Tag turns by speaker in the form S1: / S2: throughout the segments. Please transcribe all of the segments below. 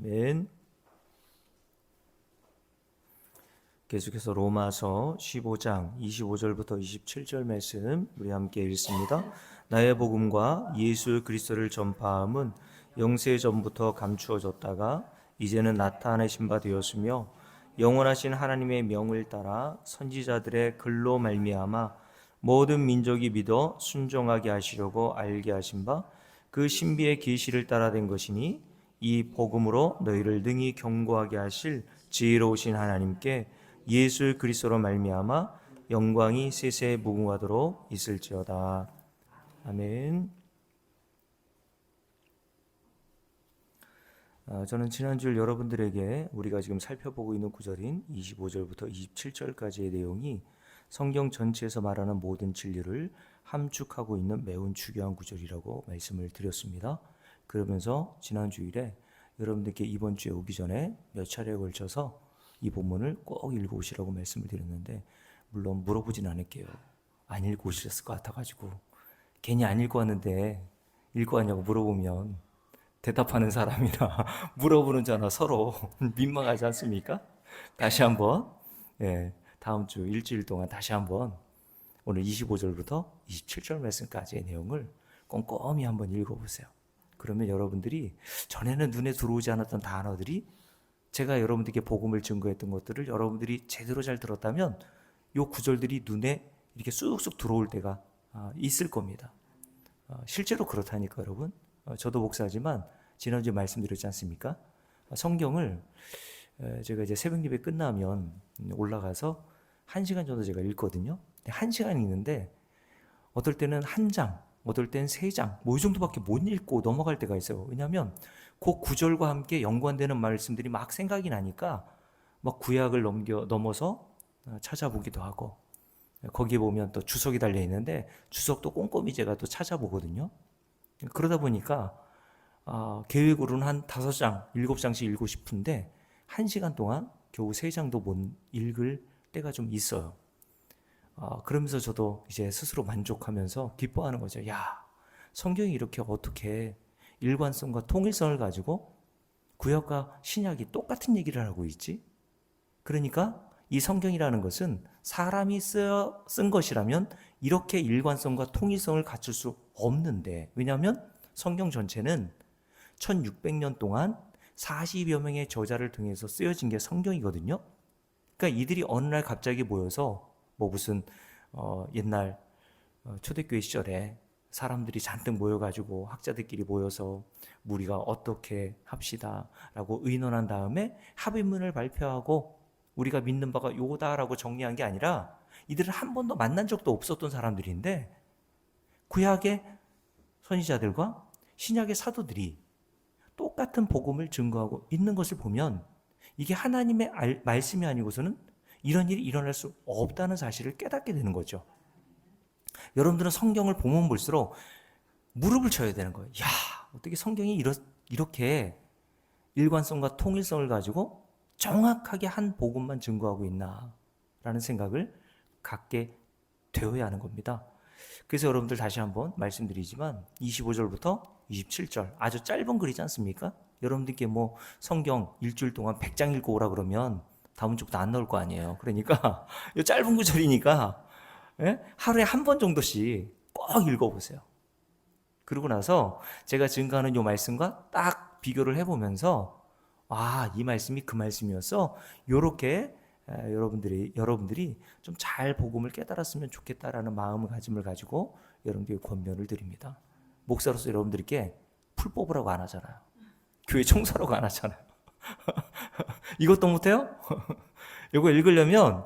S1: 아멘. 계속해서 로마서 15장 25절부터 27절 말씀 우리 함께 읽습니다. 나의 복음과 예수 그리스도를 전파함은 영세 전부터 감추어졌다가 이제는 나타내신 바 되었으며 영원하신 하나님의 명을 따라 선지자들의 글로 말미암아 모든 민족이 믿어 순종하게 하시려고 알게 하신 바 그 신비의 계시를 따라 된 것이니 이 복음으로 너희를 능히 경고하게 하실 지혜로우신 하나님께 예수 그리스도로 말미암아 영광이 세세 무궁하도록 있을지어다. 아멘. 저는 지난주 여러분들에게 우리가 지금 살펴보고 있는 구절인 25절부터 27절까지의 내용이 성경 전체에서 말하는 모든 진리를 함축하고 있는 매우 중요한 구절이라고 말씀을 드렸습니다. 그러면서 지난 주일에 여러분들께 이번 주에 오기 전에 몇 차례에 걸쳐서 이 본문을 꼭 읽어오시라고 말씀을 드렸는데, 물론 물어보진 않을게요. 안 읽고 오셨을 것 같아가지고. 괜히 안 읽고 왔는데 읽고 왔냐고 물어보면 대답하는 사람이나 물어보는 자나 서로 민망하지 않습니까? 다시 한번 다음 주 일주일 동안 다시 한번 오늘 25절부터 27절 말씀까지의 내용을 꼼꼼히 한번 읽어보세요. 그러면 여러분들이 전에는 눈에 들어오지 않았던 단어들이, 제가 여러분들께 복음을 증거했던 것들을 여러분들이 제대로 잘 들었다면 이 구절들이 눈에 이렇게 쑥쑥 들어올 때가 있을 겁니다. 실제로 그렇다니까 여러분. 저도 목사지만 지난주에 말씀드렸지 않습니까? 성경을 제가 이제 새벽 예배 끝나면 올라가서 1시간 정도 제가 읽거든요. 1시간 읽는데 어떨 때는 한 장, 어떨 때는 3장, 이 정도밖에 못 읽고 넘어갈 때가 있어요. 왜냐하면 그 구절과 함께 연관되는 말씀들이 막 생각이 나니까 막 구약을 넘어서 찾아보기도 하고, 거기에 보면 또 주석이 달려 있는데 주석도 꼼꼼히 제가 또 찾아보거든요. 그러다 보니까 계획으로는 한 5장, 7장씩 읽고 싶은데 1시간 동안 겨우 3장도 못 읽을 때가 좀 있어요. 그러면서 저도 이제 스스로 만족하면서 기뻐하는 거죠. 야, 성경이 이렇게 어떻게 일관성과 통일성을 가지고 구약과 신약이 똑같은 얘기를 하고 있지? 그러니까 이 성경이라는 것은 사람이 쓴 것이라면 이렇게 일관성과 통일성을 갖출 수 없는데, 왜냐하면 성경 전체는 1600년 동안 40여 명의 저자를 통해서 쓰여진 게 성경이거든요. 그러니까 이들이 어느 날 갑자기 모여서 무슨 옛날 초대교회 시절에 사람들이 잔뜩 모여가지고 학자들끼리 모여서 우리가 어떻게 합시다 라고 의논한 다음에 합의문을 발표하고 우리가 믿는 바가 요다라고 정리한 게 아니라, 이들은 한 번도 만난 적도 없었던 사람들인데 구약의 선지자들과 신약의 사도들이 똑같은 복음을 증거하고 있는 것을 보면 이게 하나님의 말씀이 아니고서는 이런 일이 일어날 수 없다는 사실을 깨닫게 되는 거죠. 여러분들은 성경을 보면 볼수록 무릎을 쳐야 되는 거예요. 야, 어떻게 성경이 이렇게 일관성과 통일성을 가지고 정확하게 한 복음만 증거하고 있나 라는 생각을 갖게 되어야 하는 겁니다. 그래서 여러분들 다시 한번 말씀드리지만 25절부터 27절 아주 짧은 글이지 않습니까? 여러분들께 성경 일주일 동안 100장 읽고 오라 그러면 다음 주부터 안 나올 거 아니에요. 그러니까 이 짧은 구절이니까 하루에 한 번 정도씩 꼭 읽어보세요. 그러고 나서 제가 증거하는 이 말씀과 딱 비교를 해보면서 이 말씀이 그 말씀이었어. 이렇게 여러분들이 좀 잘 복음을 깨달았으면 좋겠다라는 마음가짐을 가지고 여러분들께 권면을 드립니다. 목사로서 여러분들께 풀 뽑으라고 안 하잖아요. 교회 청소라고 안 하잖아요. 이것도 못해요? 이거 읽으려면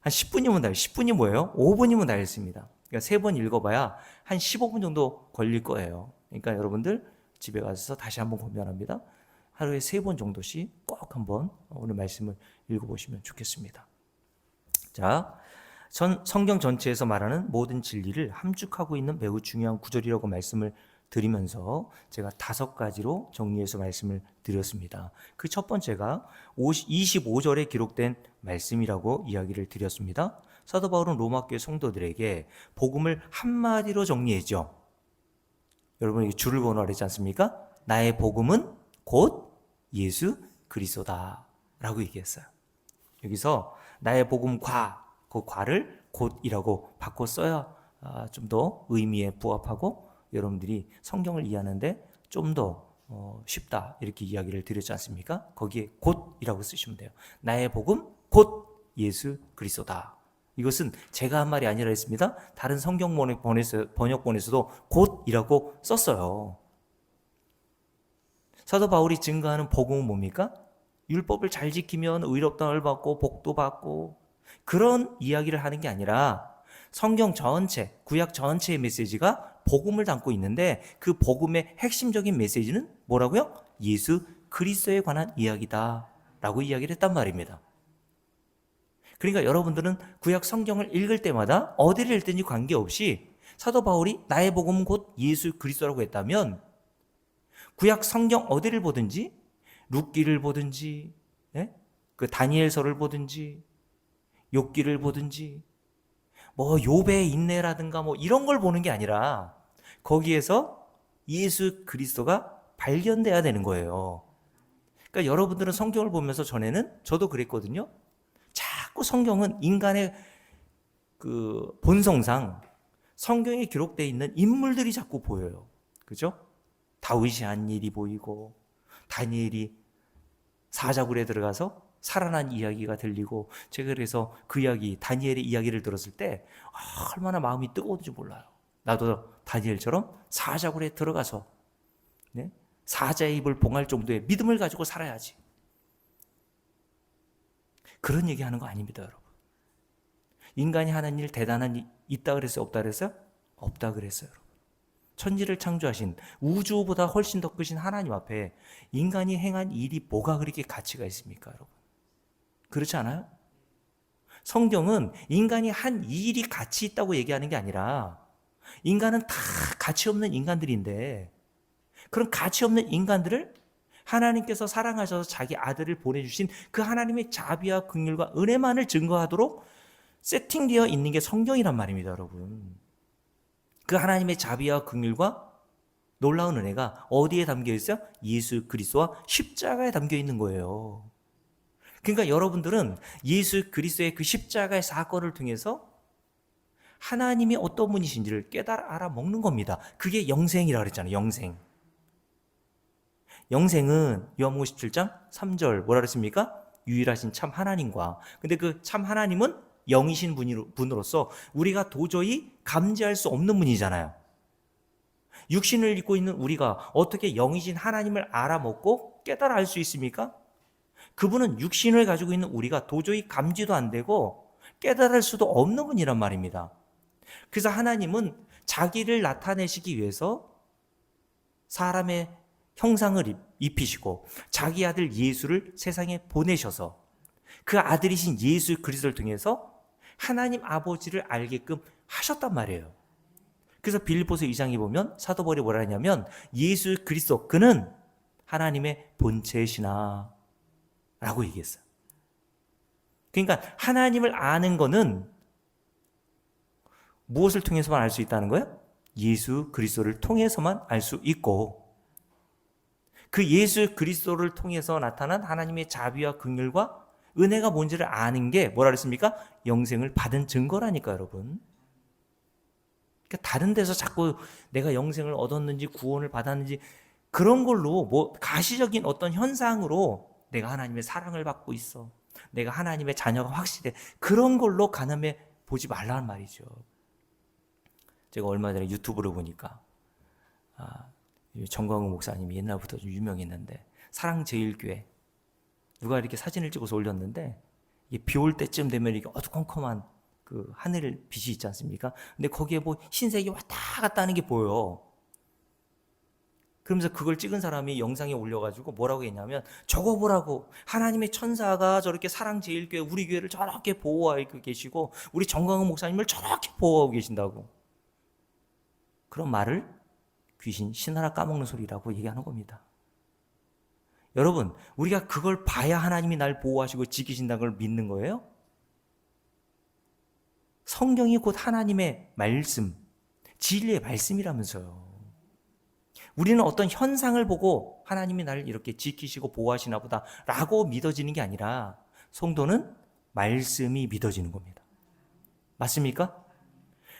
S1: 한 10분이면 다, 10분이 뭐예요? 5분이면 다 읽습니다. 그러니까 3번 읽어봐야 한 15분 정도 걸릴 거예요. 그러니까 여러분들 집에 가서 다시 한번 권면합니다. 하루에 3번 정도씩 꼭 한번 오늘 말씀을 읽어보시면 좋겠습니다. 자, 성경 전체에서 말하는 모든 진리를 함축하고 있는 매우 중요한 구절이라고 말씀을 드리면서 제가 5가지로 정리해서 말씀을 드렸습니다. 그 첫 번째가 25절에 기록된 말씀이라고 이야기를 드렸습니다. 사도 바울은 로마교회 성도들에게 복음을 한마디로 정리했죠. 여러분, 이게 줄을 번호하지 않습니까? 나의 복음은 곧 예수 그리스도다 라고 얘기했어요. 여기서 나의 복음 그 과를 곧이라고 바꿔 써야 좀 더 의미에 부합하고 여러분들이 성경을 이해하는데 좀 더 쉽다 이렇게 이야기를 드렸지 않습니까? 거기에 곧이라고 쓰시면 돼요. 나의 복음 곧 예수 그리스도다. 이것은 제가 한 말이 아니라 했습니다. 다른 성경 번역본에서도 곧이라고 썼어요. 사도 바울이 증거하는 복음은 뭡니까? 율법을 잘 지키면 의롭다함을 받고 복도 받고 그런 이야기를 하는 게 아니라 성경 전체, 구약 전체의 메시지가 복음을 담고 있는데 그 복음의 핵심적인 메시지는 뭐라고요? 예수 그리스도에 관한 이야기다 라고 이야기를 했단 말입니다. 그러니까 여러분들은 구약 성경을 읽을 때마다 어디를 읽든지 관계없이 사도 바울이 나의 복음은 곧 예수 그리스도라고 했다면 구약 성경 어디를 보든지 룻기를 보든지 그 다니엘서를 보든지 욥기를 보든지 뭐 욥의 인내라든가 뭐 이런 걸 보는 게 아니라 거기에서 예수 그리스도가 발견돼야 되는 거예요. 그러니까 여러분들은 성경을 보면서 전에는 저도 그랬거든요. 자꾸 성경은 인간의 그 본성상 성경에 기록되어 있는 인물들이 자꾸 보여요. 그죠? 다윗이 한 일이 보이고 다니엘이 사자굴에 들어가서 살아난 이야기가 들리고 제가 그래서 그 이야기 다니엘의 이야기를 들었을 때 얼마나 마음이 뜨거운지 몰라요. 나도 다니엘처럼 사자굴에 들어가서 사자의 입을 봉할 정도의 믿음을 가지고 살아야지. 그런 얘기하는 거 아닙니다, 여러분. 인간이 하는 일 대단한 일 있다 그랬어요? 없다 그랬어요? 없다 그랬어요, 여러분. 천지를 창조하신 우주보다 훨씬 더 크신 하나님 앞에 인간이 행한 일이 뭐가 그렇게 가치가 있습니까, 여러분? 그렇지 않아요? 성경은 인간이 한 일이 가치 있다고 얘기하는 게 아니라 인간은 다 가치 없는 인간들인데 그런 가치 없는 인간들을 하나님께서 사랑하셔서 자기 아들을 보내주신 그 하나님의 자비와 긍휼과 은혜만을 증거하도록 세팅되어 있는 게 성경이란 말입니다, 여러분. 그 하나님의 자비와 긍휼과 놀라운 은혜가 어디에 담겨 있어요? 예수 그리스도와 십자가에 담겨 있는 거예요. 그러니까 여러분들은 예수 그리스도의 그 십자가의 사건을 통해서 하나님이 어떤 분이신지를 깨달아 알아먹는 겁니다. 그게 영생이라고 그랬잖아요. 영생은 요한복음 17장 3절 뭐라 그랬습니까? 유일하신 참 하나님과 근데 그 참 하나님은 영이신 분으로서 우리가 도저히 감지할 수 없는 분이잖아요. 육신을 입고 있는 우리가 어떻게 영이신 하나님을 알아먹고 깨달아 알 수 있습니까? 그분은 육신을 가지고 있는 우리가 도저히 감지도 안 되고 깨달을 수도 없는 분이란 말입니다. 그래서 하나님은 자기를 나타내시기 위해서 사람의 형상을 입히시고 자기 아들 예수를 세상에 보내셔서 그 아들이신 예수 그리스도를 통해서 하나님 아버지를 알게끔 하셨단 말이에요. 그래서 빌립보서 2장에 보면 사도 바울이 뭐라 하냐면 예수 그리스도 그는 하나님의 본체시나 라고 얘기했어요. 그러니까 하나님을 아는 거는 무엇을 통해서만 알 수 있다는 거예요? 예수 그리스도를 통해서만 알 수 있고 그 예수 그리스도를 통해서 나타난 하나님의 자비와 긍휼과 은혜가 뭔지를 아는 게 뭐라 그랬습니까? 영생을 받은 증거라니까 여러분. 그러니까 다른 데서 자꾸 내가 영생을 얻었는지 구원을 받았는지 그런 걸로 뭐 가시적인 어떤 현상으로 내가 하나님의 사랑을 받고 있어. 내가 하나님의 자녀가 확실해. 그런 걸로 가늠해 보지 말라는 말이죠. 제가 얼마 전에 유튜브를 보니까 정광훈 목사님이 옛날부터 좀 유명했는데 사랑제일교회 누가 이렇게 사진을 찍어서 올렸는데 비 올 때쯤 되면 이게 어두컴컴한 그 하늘 빛이 있지 않습니까? 근데 거기에 뭐 흰색이 왔다 갔다 하는 게 보여. 그러면서 그걸 찍은 사람이 영상에 올려가지고 뭐라고 했냐면 저거 보라고 하나님의 천사가 저렇게 사랑제일교회 우리 교회를 저렇게 보호하고 계시고 우리 정광훈 목사님을 저렇게 보호하고 계신다고. 그런 말을 귀신 신하나 까먹는 소리라고 얘기하는 겁니다. 여러분 우리가 그걸 봐야 하나님이 날 보호하시고 지키신다는 걸 믿는 거예요? 성경이 곧 하나님의 말씀 진리의 말씀이라면서요. 우리는 어떤 현상을 보고 하나님이 나를 이렇게 지키시고 보호하시나 보다 라고 믿어지는 게 아니라 성도는 말씀이 믿어지는 겁니다. 맞습니까?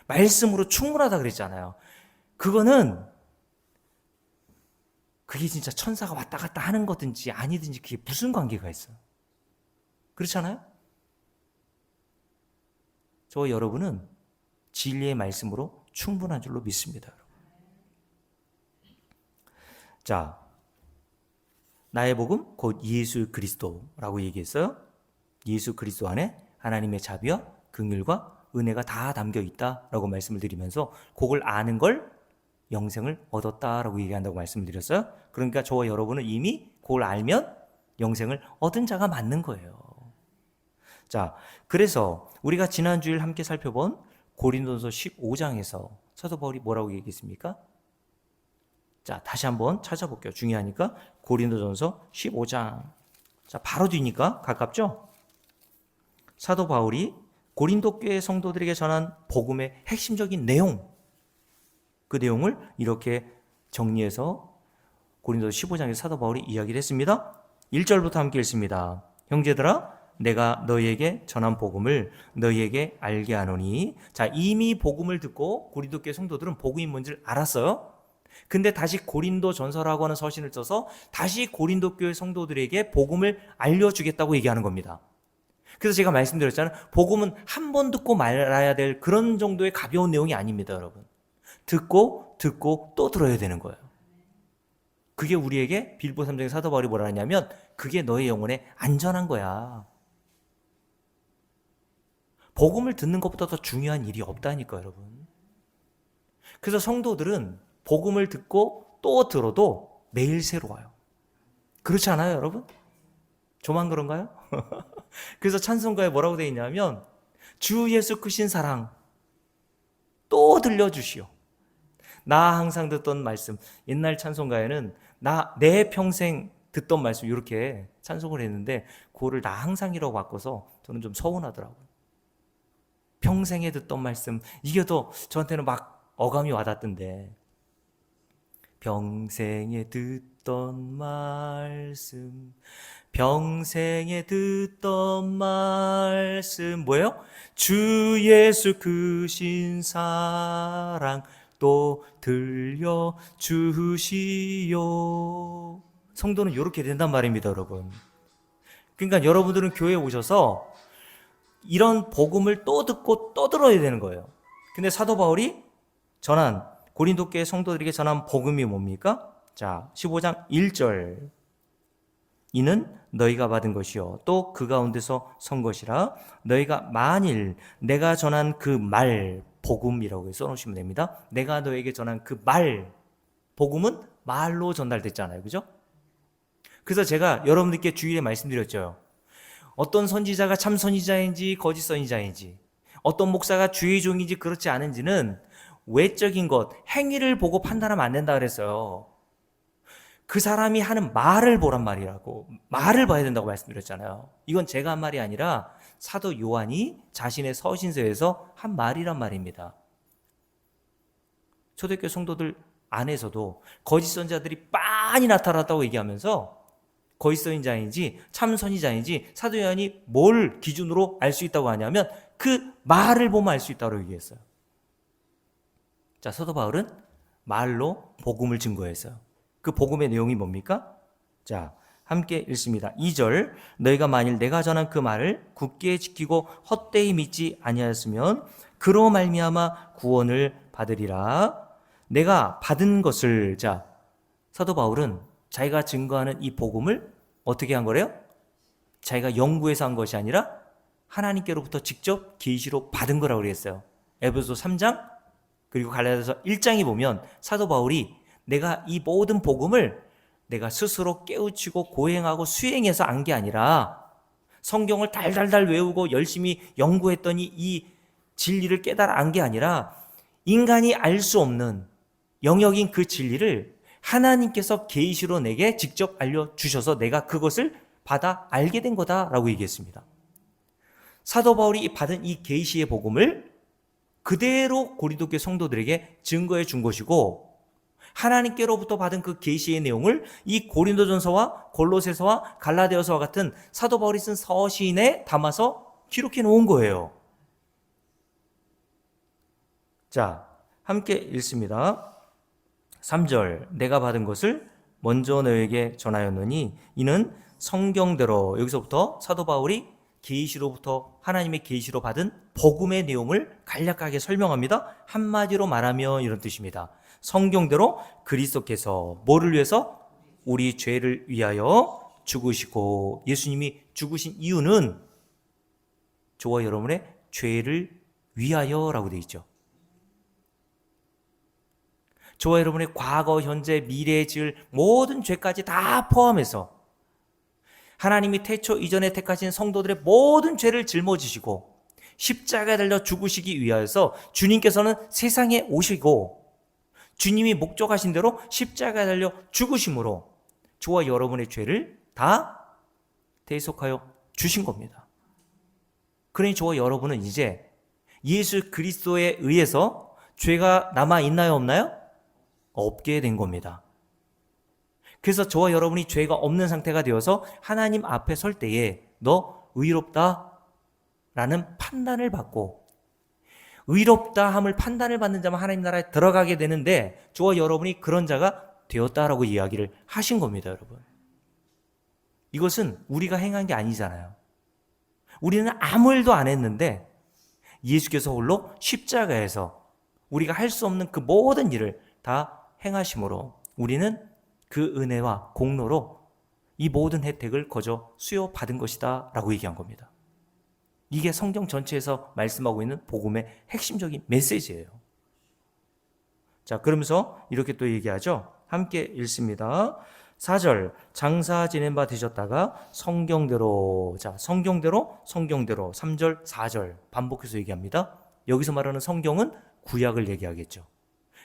S1: 말씀으로 충분하다 그랬잖아요. 그게 진짜 천사가 왔다 갔다 하는 거든지 아니든지 그게 무슨 관계가 있어요? 그렇잖아요? 저 여러분은 진리의 말씀으로 충분한 줄로 믿습니다. 자, 나의 복음 곧 예수 그리스도라고 얘기했어요. 예수 그리스도 안에 하나님의 자비와 긍휼과 은혜가 다 담겨 있다라고 말씀을 드리면서 그걸 아는 걸 영생을 얻었다라고 얘기한다고 말씀을 드렸어요. 그러니까 저와 여러분은 이미 그걸 알면 영생을 얻은 자가 맞는 거예요. 자, 그래서 우리가 지난 주일 함께 살펴본 고린도서 15장에서 사도 바울이 뭐라고 얘기했습니까? 자, 다시 한번 찾아볼게요. 중요하니까. 고린도전서 15장. 자, 바로 뒤니까 가깝죠? 사도 바울이 고린도 교회 성도들에게 전한 복음의 핵심적인 내용, 그 내용을 이렇게 정리해서 고린도서 15장에서 사도 바울이 이야기를 했습니다. 1절부터 함께 읽습니다. 형제들아, 내가 너희에게 전한 복음을 너희에게 알게 하노니. 자, 이미 복음을 듣고 고린도 교회 성도들은 복음이 뭔지를 알았어요. 근데 다시 고린도 전서라고 하는 서신을 써서 다시 고린도 교회 성도들에게 복음을 알려주겠다고 얘기하는 겁니다. 그래서 제가 말씀드렸잖아요. 복음은 한 번 듣고 말아야 될 그런 정도의 가벼운 내용이 아닙니다, 여러분. 듣고 또 들어야 되는 거예요. 그게 우리에게 빌보 3장의 사도 바울이 뭐라 하냐면 그게 너의 영혼에 안전한 거야. 복음을 듣는 것보다 더 중요한 일이 없다니까, 여러분. 그래서 성도들은 복음을 듣고 또 들어도 매일 새로워요. 그렇지 않아요, 여러분? 저만 그런가요? 그래서 찬송가에 뭐라고 되어 있냐면 주 예수 크신 사랑 또 들려주시오. 나 항상 듣던 말씀. 옛날 찬송가에는 내 평생 듣던 말씀 이렇게 찬송을 했는데 그거를 나 항상이라고 바꿔서 저는 좀 서운하더라고요. 평생에 듣던 말씀, 이게 더 저한테는 막 어감이 와닿던데, 평생에 듣던 말씀, 평생에 듣던 말씀, 뭐예요? 주 예수 크신 사랑 또 들려주시오. 성도는 이렇게 된단 말입니다, 여러분. 그러니까 여러분들은 교회에 오셔서 이런 복음을 또 듣고 또 들어야 되는 거예요. 근데 사도 바울이 전한 고린도 교회 성도들에게 전한 복음이 뭡니까? 자, 15장 1절. 이는 너희가 받은 것이요 또 그 가운데서 선 것이라. 너희가 만일 내가 전한 그 말, 복음이라고 써놓으시면 됩니다. 내가 너에게 전한 그 말, 복음은 말로 전달됐잖아요, 그죠? 그래서 제가 여러분들께 주일에 말씀드렸죠. 어떤 선지자가 참 선지자인지 거짓 선지자인지, 어떤 목사가 주의 종인지 그렇지 않은지는 외적인 것, 행위를 보고 판단하면 안 된다 그랬어요. 그 사람이 하는 말을 보란 말이라고, 말을 봐야 된다고 말씀드렸잖아요. 이건 제가 한 말이 아니라 사도 요한이 자신의 서신서에서 한 말이란 말입니다. 초대교회 성도들 안에서도 거짓 선지자들이 많이 나타났다고 얘기하면서 거짓 선지자인지 참 선지자인지 사도 요한이 뭘 기준으로 알 수 있다고 하냐면 그 말을 보면 알 수 있다고 얘기했어요. 자, 사도 바울은 말로 복음을 증거했어요. 그 복음의 내용이 뭡니까? 자, 함께 읽습니다. 2절. 너희가 만일 내가 전한 그 말을 굳게 지키고 헛되이 믿지 아니하였으면 그로 말미암아 구원을 받으리라. 내가 받은 것을, 자, 사도 바울은 자기가 증거하는 이 복음을 어떻게 한 거래요? 자기가 연구해서 한 것이 아니라 하나님께로부터 직접 계시로 받은 거라고 그랬어요. 에베소 3장 그리고 갈라디아서 1장에 보면 사도 바울이 내가 이 모든 복음을 내가 스스로 깨우치고 고행하고 수행해서 안 게 아니라 성경을 달달달 외우고 열심히 연구했더니 이 진리를 깨달아 안 게 아니라 인간이 알 수 없는 영역인 그 진리를 하나님께서 계시로 내게 직접 알려주셔서 내가 그것을 받아 알게 된 거다라고 얘기했습니다. 사도 바울이 받은 이 계시의 복음을 그대로 고린도 교회 성도들에게 증거해 준 것이고, 하나님께로부터 받은 그 계시의 내용을 이 고린도전서와 골로새서와 갈라디아서와 같은 사도 바울이 쓴 서신에 담아서 기록해 놓은 거예요. 자, 함께 읽습니다. 3절, 내가 받은 것을 먼저 너에게 전하였느니 이는 성경대로, 여기서부터 사도 바울이 계시로부터 하나님의 계시로 받은 복음의 내용을 간략하게 설명합니다. 한마디로 말하면 이런 뜻입니다. 성경대로 그리스도께서 뭐를 위해서? 우리 죄를 위하여 죽으시고, 예수님이 죽으신 이유는 저와 여러분의 죄를 위하여라고 되어 있죠. 저와 여러분의 과거, 현재, 미래에 지을 모든 죄까지 다 포함해서 하나님이 태초 이전에 택하신 성도들의 모든 죄를 짊어지시고 십자가에 달려 죽으시기 위하여서 주님께서는 세상에 오시고 주님이 목적하신 대로 십자가에 달려 죽으심으로 저와 여러분의 죄를 다 대속하여 주신 겁니다. 그러니 저와 여러분은 이제 예수 그리스도에 의해서 죄가 남아 있나요, 없나요? 없게 된 겁니다. 그래서 저와 여러분이 죄가 없는 상태가 되어서 하나님 앞에 설 때에 너 의롭다 라는 판단을 받고, 의롭다 함을 판단을 받는 자만 하나님 나라에 들어가게 되는데 저와 여러분이 그런 자가 되었다라고 이야기를 하신 겁니다. 여러분, 이것은 우리가 행한 게 아니잖아요. 우리는 아무 일도 안 했는데 예수께서 홀로 십자가에서 우리가 할 수 없는 그 모든 일을 다 행하심으로 우리는 그 은혜와 공로로 이 모든 혜택을 거저 수여받은 것이다 라고 얘기한 겁니다. 이게 성경 전체에서 말씀하고 있는 복음의 핵심적인 메시지예요. 자, 그러면서 이렇게 또 얘기하죠. 함께 읽습니다. 4절, 장사 지낸 바 되셨다가 성경대로, 자, 성경대로 3절 4절 반복해서 얘기합니다. 여기서 말하는 성경은 구약을 얘기하겠죠.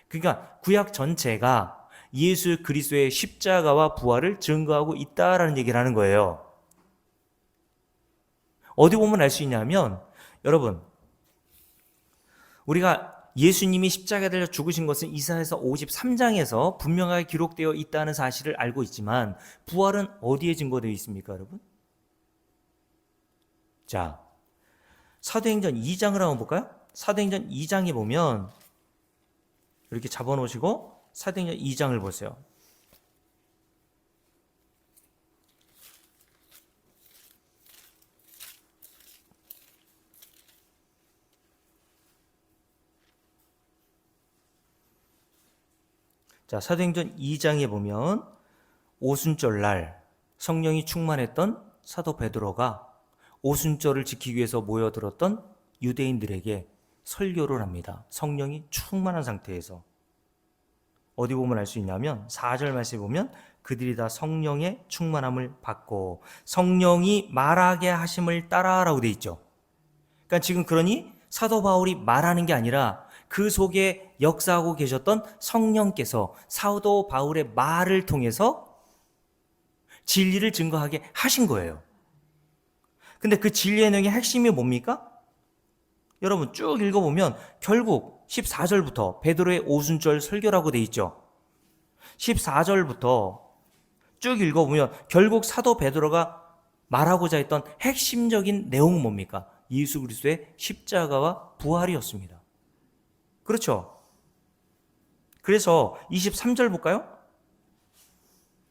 S1: 그러니까 구약 전체가 예수 그리스도의 십자가와 부활을 증거하고 있다라는 얘기를 하는 거예요. 어디 보면 알 수 있냐면, 여러분, 우리가 예수님이 십자가에 달려 죽으신 것은 이사야서 53장에서 분명하게 기록되어 있다는 사실을 알고 있지만 부활은 어디에 증거되어 있습니까, 여러분? 자, 사도행전 2장을 한번 볼까요? 사도행전 2장에 보면 이렇게 잡아놓으시고 사도행전 2장을 보세요. 자, 사도행전 2장에 보면 오순절 날 성령이 충만했던 사도 베드로가 오순절을 지키기 위해서 모여들었던 유대인들에게 설교를 합니다. 성령이 충만한 상태에서. 어디 보면 알 수 있냐면 4절 말씀에 보면 그들이 다 성령의 충만함을 받고 성령이 말하게 하심을 따라라고 돼 있죠. 그러니까 지금 그러니 사도 바울이 말하는 게 아니라 그 속에 역사하고 계셨던 성령께서 사도 바울의 말을 통해서 진리를 증거하게 하신 거예요. 근데 그 진리의 내용의 핵심이 뭡니까? 여러분 쭉 읽어보면 결국 14절부터 베드로의 오순절 설교라고 돼 있죠. 14절부터 쭉 읽어보면 결국 사도 베드로가 말하고자 했던 핵심적인 내용은 뭡니까? 예수 그리스도의 십자가와 부활이었습니다. 그렇죠? 그래서 23절 볼까요?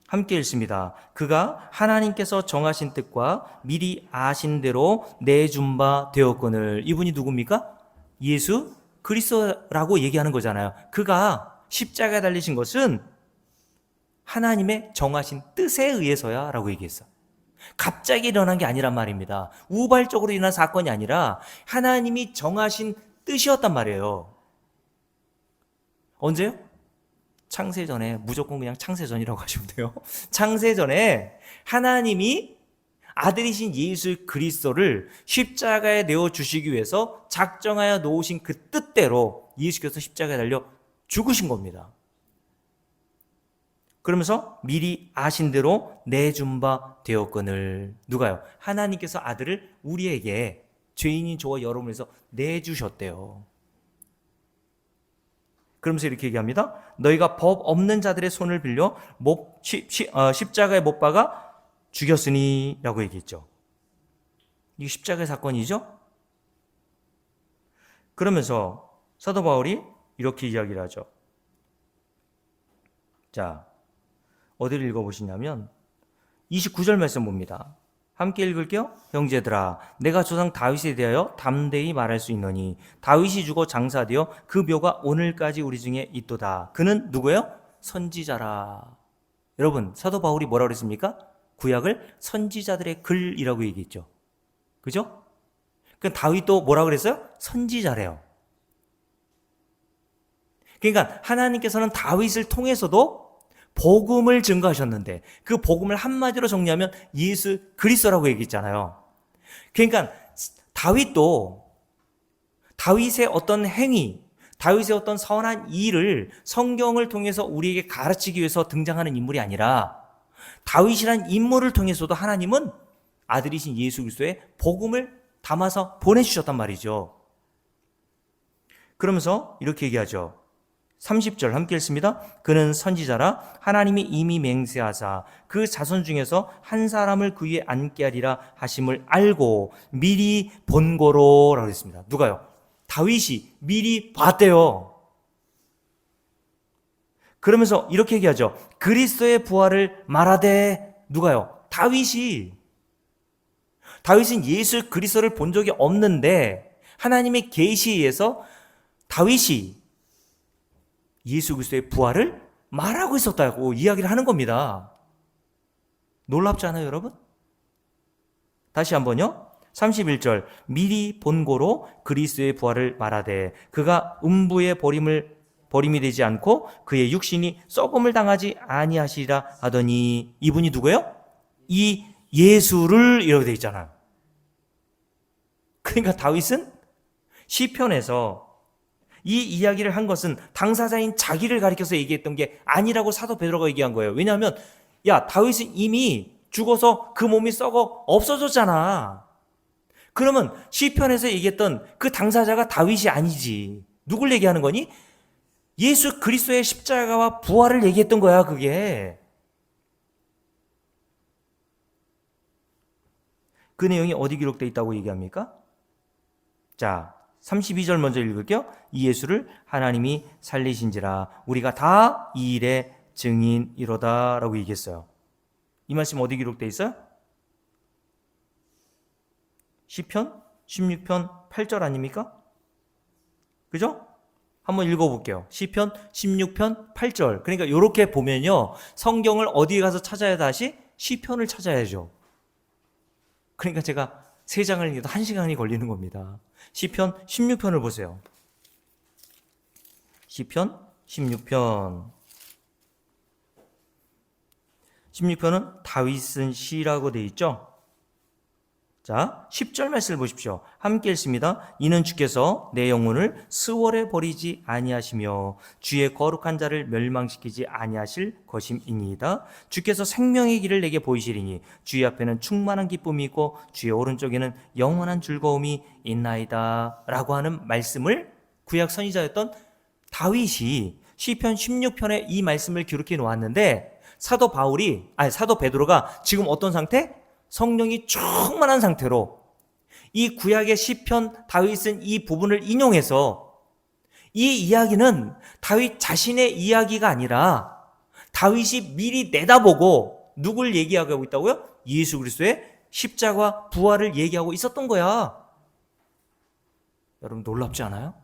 S1: 함께 읽습니다. 그가 하나님께서 정하신 뜻과 미리 아신 대로 내준 바 되었거늘. 이분이 누굽니까? 예수 그리스도라고 얘기하는 거잖아요. 그가 십자가에 달리신 것은 하나님의 정하신 뜻에 의해서야 라고 얘기했어. 갑자기 일어난 게 아니란 말입니다. 우발적으로 일어난 사건이 아니라 하나님이 정하신 뜻이었단 말이에요. 언제요? 창세전에, 무조건 그냥 창세전이라고 하시면 돼요. 창세전에 하나님이 아들이신 예수 그리스도를 십자가에 내어주시기 위해서 작정하여 놓으신 그 뜻대로 예수께서 십자가에 달려 죽으신 겁니다. 그러면서 미리 아신 대로 내준 바 되었거늘. 누가요? 하나님께서 아들을 우리에게, 죄인인 저와 여러분에서 내주셨대요. 그러면서 이렇게 얘기합니다. 너희가 법 없는 자들의 손을 빌려 십자가에 못 박아 죽였으니 라고 얘기했죠. 이게 십자가의 사건이죠. 그러면서 사도 바울이 이렇게 이야기를 하죠. 자, 어디를 읽어보시냐면 29절 말씀 봅니다. 함께 읽을게요. 형제들아, 내가 조상 다윗에 대하여 담대히 말할 수 있노니 다윗이 죽어 장사되어 그 묘가 오늘까지 우리 중에 있도다. 그는 누구예요? 선지자라. 여러분, 사도 바울이 뭐라고 그랬습니까? 구약을 선지자들의 글이라고 얘기했죠. 그죠? 그 다윗도 뭐라고 그랬어요? 선지자래요. 그러니까 하나님께서는 다윗을 통해서도 복음을 증거하셨는데 그 복음을 한마디로 정리하면 예수 그리스도라고 얘기했잖아요. 그러니까 다윗도 다윗의 어떤 행위, 다윗의 어떤 선한 일을 성경을 통해서 우리에게 가르치기 위해서 등장하는 인물이 아니라 다윗이란 인물을 통해서도 하나님은 아들이신 예수 그리스도의 복음을 담아서 보내주셨단 말이죠. 그러면서 이렇게 얘기하죠. 30절 함께 읽습니다. 그는 선지자라 하나님이 이미 맹세하사 그 자손 중에서 한 사람을 그 위에 앉게 하리라 하심을 알고 미리 본고로 라고 했습니다. 누가요? 다윗이 미리 봤대요. 그러면서 이렇게 얘기하죠. 그리스도의 부활을 말하되 누가요? 다윗은 예수 그리스도를 본 적이 없는데 하나님의 계시에 의해서 다윗이 예수 그리스도의 부활을 말하고 있었다고 이야기를 하는 겁니다. 놀랍지 않아요, 여러분? 다시 한번요. 31절 미리 본고로 그리스도의 부활을 말하되 그가 음부의 버림이 되지 않고 그의 육신이 썩음을 당하지 아니하시리라 하더니 이분이 누구예요? 이 예수를 이라고 되어 있잖아요. 그러니까 다윗은 시편에서 이 이야기를 한 것은 당사자인 자기를 가리켜서 얘기했던 게 아니라고 사도 베드로가 얘기한 거예요. 왜냐하면 야, 다윗은 이미 죽어서 그 몸이 썩어 없어졌잖아. 그러면 시편에서 얘기했던 그 당사자가 다윗이 아니지. 누굴 얘기하는 거니? 예수 그리스도의 십자가와 부활을 얘기했던 거야, 그게. 그 내용이 어디 기록되어 있다고 얘기합니까? 자, 32절 먼저 읽을게요. 이 예수를 하나님이 살리신지라 우리가 다 이 일의 증인이로다 라고 얘기했어요. 이 말씀 어디 기록되어 있어요? 시편 16편 8절 아닙니까? 그죠? 한번 읽어볼게요. 시편 16편 8절. 그러니까 이렇게 보면요, 성경을 어디에 가서 찾아야 다시? 시편을 찾아야죠. 그러니까 제가 3장을 읽어도 1시간이 걸리는 겁니다. 시편 16편을 보세요. 시편 16편. 16편은 다윗 쓴 시라고 되어 있죠. 자, 10절 말씀을 보십시오. 함께 읽습니다. 이는 주께서 내 영혼을 스월에 버리지 아니하시며 주의 거룩한 자를 멸망시키지 아니하실 것임이니이다. 주께서 생명의 길을 내게 보이시리니 주의 앞에는 충만한 기쁨이 있고 주의 오른쪽에는 영원한 즐거움이 있나이다 라고 하는 말씀을 구약 선지자였던 다윗이 시편 16편에 이 말씀을 기록해 놓았는데 사도 베드로가 지금 어떤 상태? 성령이 충만한 상태로 이 구약의 시편 다윗은 이 부분을 인용해서 이 이야기는 다윗 자신의 이야기가 아니라 다윗이 미리 내다보고 누굴 얘기하고 있다고요? 예수 그리스도의 십자가 부활을 얘기하고 있었던 거야. 여러분 놀랍지 않아요?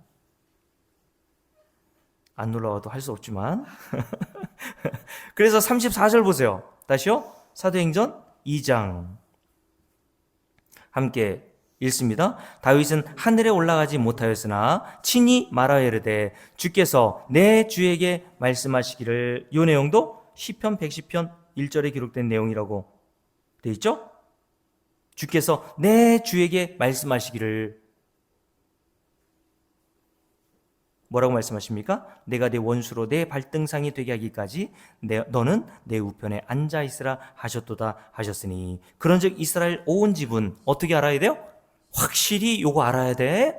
S1: 안 놀라워도 할 수 없지만 그래서 34절 보세요. 다시요. 사도행전 2장 함께 읽습니다. 다윗은 하늘에 올라가지 못하였으나 친히 말하여 이르되 주께서 내 주에게 말씀하시기를. 이 내용도 시편 110편 1절에 기록된 내용이라고 되어 있죠. 주께서 내 주에게 말씀하시기를. 뭐라고 말씀하십니까? 내가 내 원수로 내 발등상이 되게 하기까지 너는 내 우편에 앉아있으라 하셨도다 하셨으니 그런즉 이스라엘 온 집은 어떻게 알아야 돼요? 확실히 요거 알아야 돼.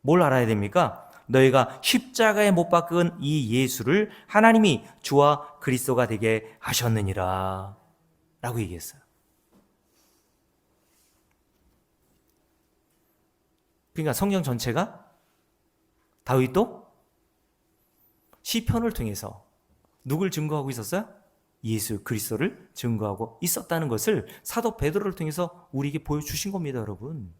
S1: 뭘 알아야 됩니까? 너희가 십자가에 못 박은 이 예수를 하나님이 주와 그리스도가 되게 하셨느니라 라고 얘기했어요. 그러니까 성경 전체가 다윗도 시편을 통해서 누굴 증거하고 있었어요? 예수 그리스도를 증거하고 있었다는 것을 사도 베드로를 통해서 우리에게 보여주신 겁니다, 여러분.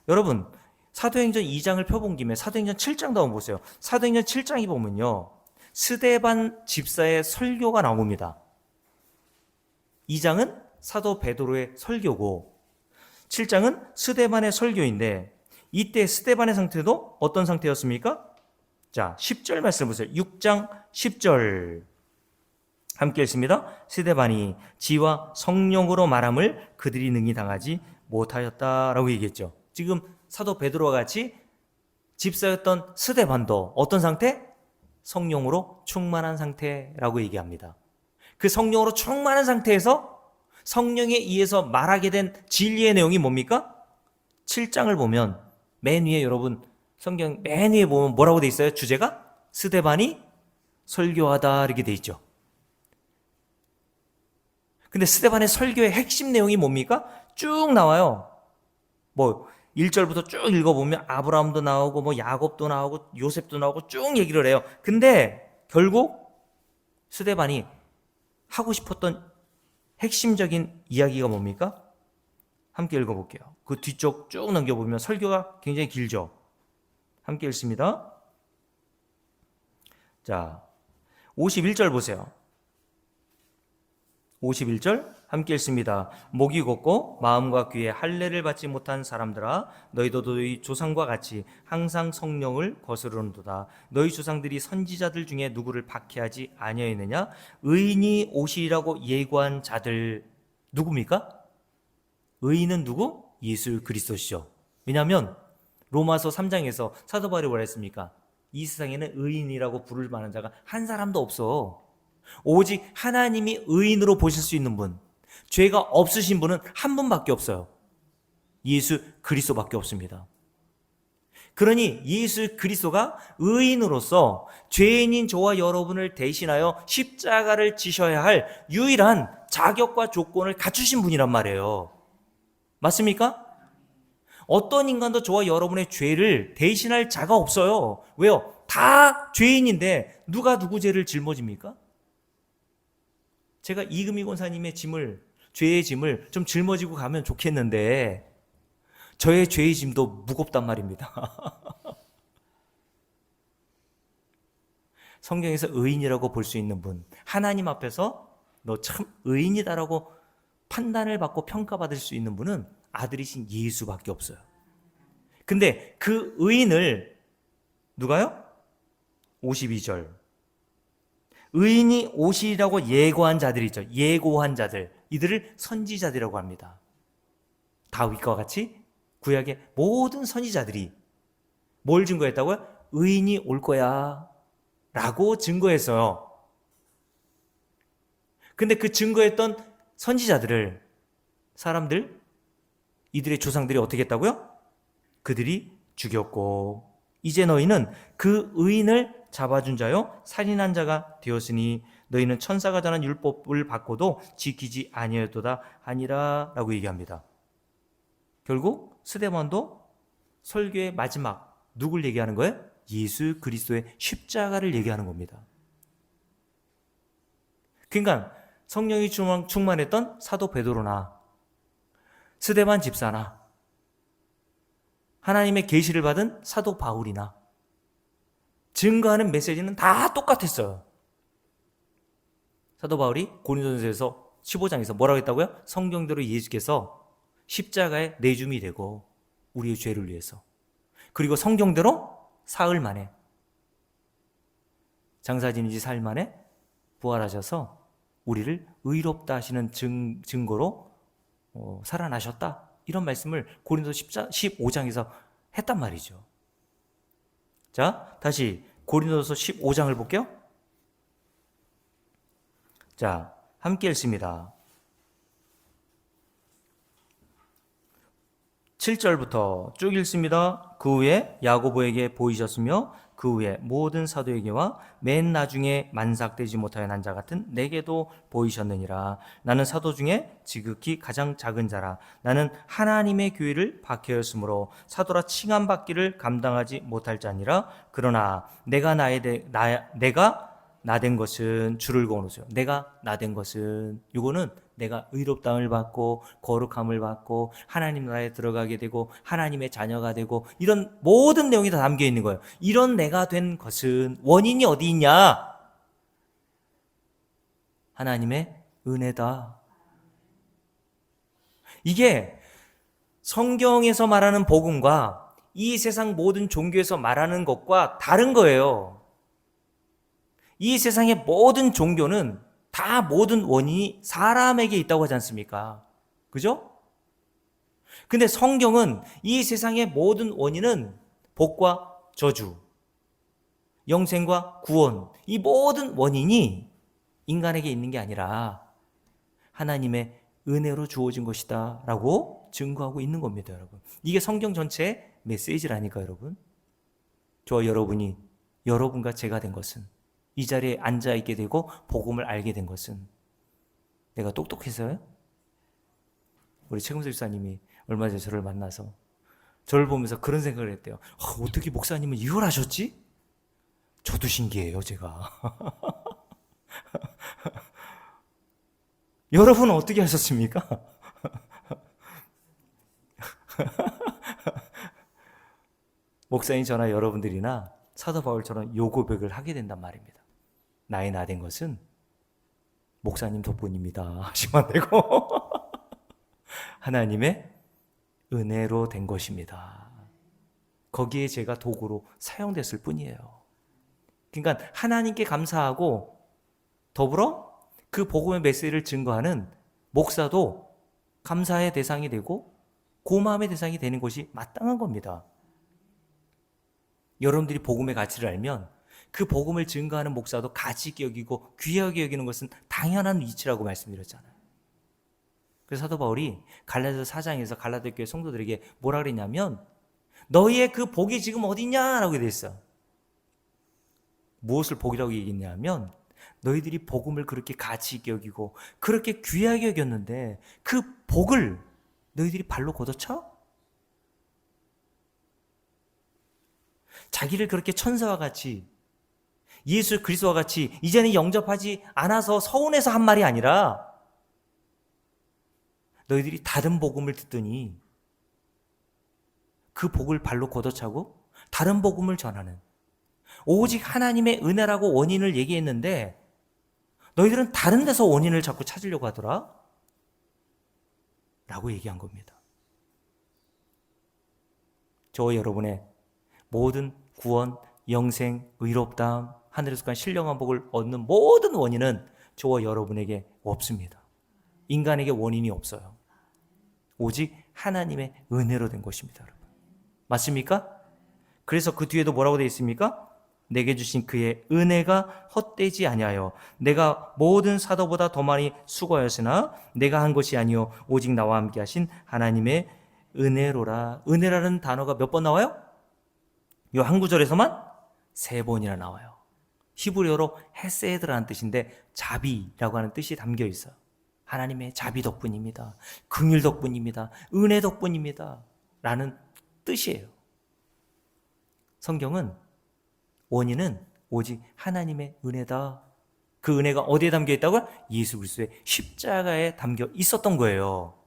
S1: 여러분, 사도행전 2장을 펴본 김에 사도행전 7장도 한번 보세요. 사도행전 7장에 보면요, 스데반 집사의 설교가 나옵니다. 2장은 사도 베드로의 설교고 7장은 스데반의 설교인데, 이때 스데반의 상태도 어떤 상태였습니까? 자, 10절 말씀 보세요. 6장 10절 함께 읽습니다. 스데반이 지와 성령으로 말함을 그들이 능히 당하지 못하였다라고 얘기했죠. 지금 사도 베드로와 같이 집사였던 스데반도 어떤 상태? 성령으로 충만한 상태라고 얘기합니다. 그 성령으로 충만한 상태에서 성령에 의해서 말하게 된 진리의 내용이 뭡니까? 7장을 보면 맨 위에, 여러분 성경 맨 위에 보면 뭐라고 돼 있어요? 주제가 스데반이 설교하다 이렇게 돼 있죠. 근데 스데반의 설교의 핵심 내용이 뭡니까? 쭉 나와요. 뭐 1절부터 쭉 읽어보면 아브라함도 나오고 뭐 야곱도 나오고 요셉도 나오고 쭉 얘기를 해요. 근데 결국 스데반이 하고 싶었던 핵심적인 이야기가 뭡니까? 함께 읽어볼게요. 그 뒤쪽 쭉 넘겨보면 설교가 굉장히 길죠. 함께 읽습니다. 자, 51절 보세요. 51절 함께 읽습니다. 목이 곱고 마음과 귀에 할례를 받지 못한 사람들아, 너희도 너희 조상과 같이 항상 성령을 거스르는도다. 너희 조상들이 선지자들 중에 누구를 박해하지 아니하였느냐? 의인이 오시리라고 예고한 자들 누굽니까? 의인은 누구? 예수 그리스도시죠. 왜냐하면 로마서 3장에서 사도 바울이 뭐라 했습니까? 이 세상에는 의인이라고 부를 만한 자가 한 사람도 없어. 오직 하나님이 의인으로 보실 수 있는 분, 죄가 없으신 분은 한 분밖에 없어요. 예수 그리스도밖에 없습니다. 그러니 예수 그리스도가 의인으로서 죄인인 저와 여러분을 대신하여 십자가를 지셔야 할 유일한 자격과 조건을 갖추신 분이란 말이에요. 맞습니까? 어떤 인간도 저와 여러분의 죄를 대신할 자가 없어요. 왜요? 다 죄인인데 누가 누구 죄를 짊어집니까? 제가 이금희 권사님의 짐을, 죄의 짐을 좀 짊어지고 가면 좋겠는데 저의 죄의 짐도 무겁단 말입니다. 성경에서 의인이라고 볼 수 있는 분, 하나님 앞에서 너 참 의인이다라고 판단을 받고 평가받을 수 있는 분은 아들이신 예수밖에 없어요. 근데 그 의인을 누가요? 52절 의인이 오시리라고 예고한 자들이 있죠. 예고한 자들, 이들을 선지자들이라고 합니다. 다윗과 같이 구약의 모든 선지자들이 뭘 증거했다고요? 의인이 올 거야 라고 증거했어요. 근데 그 증거했던 선지자들을 사람들, 이들의 조상들이 어떻게 했다고요? 그들이 죽였고 이제 너희는 그 의인을 잡아준 자요 살인한 자가 되었으니 너희는 천사가 전한 율법을 받고도 지키지 아니하였도다 하니라 라고 얘기합니다. 결국 스데반도 설교의 마지막 누굴 얘기하는 거예요? 예수 그리스도의 십자가를 얘기하는 겁니다. 그러니까 성령이 충만했던 사도 베드로나 스데반 집사나 하나님의 계시를 받은 사도 바울이나 증거하는 메시지는 다 똑같았어요. 사도 바울이 고린도전서에서 15장에서 뭐라고 했다고요? 성경대로 예수께서 십자가에 내줌이 되고 우리의 죄를 위해서, 그리고 성경대로 사흘 만에, 장사 지닌 지 사흘 만에 부활하셔서 우리를 의롭다 하시는 증거로 살아나셨다, 이런 말씀을 고린도서 15장에서 했단 말이죠. 자, 다시 고린도서 15장을 볼게요. 자, 함께 읽습니다. 7절부터 쭉 읽습니다. 그 후에 야고보에게 보이셨으며 그 후에 모든 사도에게와 맨 나중에 만삭되지 못하여 난 자 같은 내게도 보이셨느니라. 나는 사도 중에 지극히 가장 작은 자라. 나는 하나님의 교회를 박해였으므로 사도라 칭함받기를 감당하지 못할 자니라. 그러나 내가 나된 것은 줄을 그어놓으세요. 내가 나된 것은, 이거는 내가 의롭다함을 받고 거룩함을 받고 하나님 나라에 들어가게 되고 하나님의 자녀가 되고 이런 모든 내용이 다 담겨 있는 거예요. 이런 내가 된 것은 원인이 어디 있냐? 하나님의 은혜다. 이게 성경에서 말하는 복음과 이 세상 모든 종교에서 말하는 것과 다른 거예요. 이 세상의 모든 종교는 다 모든 원인이 사람에게 있다고 하지 않습니까? 그죠? 근데 성경은 이 세상의 모든 원인은 복과 저주, 영생과 구원, 이 모든 원인이 인간에게 있는 게 아니라 하나님의 은혜로 주어진 것이다 라고 증거하고 있는 겁니다, 여러분. 이게 성경 전체의 메시지라니까, 여러분. 저와 여러분이, 여러분과 제가 된 것은, 이 자리에 앉아있게 되고 복음을 알게 된 것은 내가 똑똑해서요? 우리 최금수 집사님이 얼마 전에 저를 만나서 저를 보면서 그런 생각을 했대요. 어떻게 목사님은 이걸 하셨지? 저도 신기해요, 제가. 여러분은 어떻게 하셨습니까? 목사님 저나 여러분들이나 사도 바울처럼 요 고백을 하게 된단 말입니다. 나의 나 된 것은 목사님 덕분입니다 하시면 안 되고 하나님의 은혜로 된 것입니다. 거기에 제가 도구로 사용됐을 뿐이에요. 그러니까 하나님께 감사하고 더불어 그 복음의 메시지를 증거하는 목사도 감사의 대상이 되고 고마움의 대상이 되는 것이 마땅한 겁니다. 여러분들이 복음의 가치를 알면 그 복음을 증거하는 목사도 가치 있게 여기고 귀하게 여기는 것은 당연한 위치라고 말씀드렸잖아요. 그래서 사도 바울이 갈라디아서 4장에서 갈라디아 교회 성도들에게 뭐라 그랬냐면 너희의 그 복이 지금 어디 있냐라고 되어 있어요. 무엇을 복이라고 얘기했냐면 너희들이 복음을 그렇게 가치 있게 여기고 그렇게 귀하게 여겼는데 그 복을 너희들이 발로 걷어차? 자기를 그렇게 천사와 같이 예수 그리스도와 같이 이제는 영접하지 않아서 서운해서 한 말이 아니라 너희들이 다른 복음을 듣더니 그 복을 발로 걷어차고 다른 복음을 전하는 오직 하나님의 은혜라고 원인을 얘기했는데 너희들은 다른 데서 원인을 자꾸 찾으려고 하더라 라고 얘기한 겁니다. 저와 여러분의 모든 구원, 영생, 의롭다함, 하늘에서 간 신령한 복을 얻는 모든 원인은 저와 여러분에게 없습니다. 인간에게 원인이 없어요. 오직 하나님의 은혜로 된 것입니다, 여러분. 맞습니까? 그래서 그 뒤에도 뭐라고 되어 있습니까? 내게 주신 그의 은혜가 헛되지 아니하여 내가 모든 사도보다 더 많이 수고하였으나 내가 한 것이 아니요 오직 나와 함께 하신 하나님의 은혜로라. 은혜라는 단어가 몇 번 나와요? 이 한 구절에서만 3번이나 나와요. 히브리어로 헤세드라는 뜻인데 자비라고 하는 뜻이 담겨 있어요. 하나님의 자비 덕분입니다. 긍휼 덕분입니다. 은혜 덕분입니다. 라는 뜻이에요. 성경은 원인은 오직 하나님의 은혜다. 그 은혜가 어디에 담겨 있다고요? 예수 그리스도의 십자가에 담겨 있었던 거예요.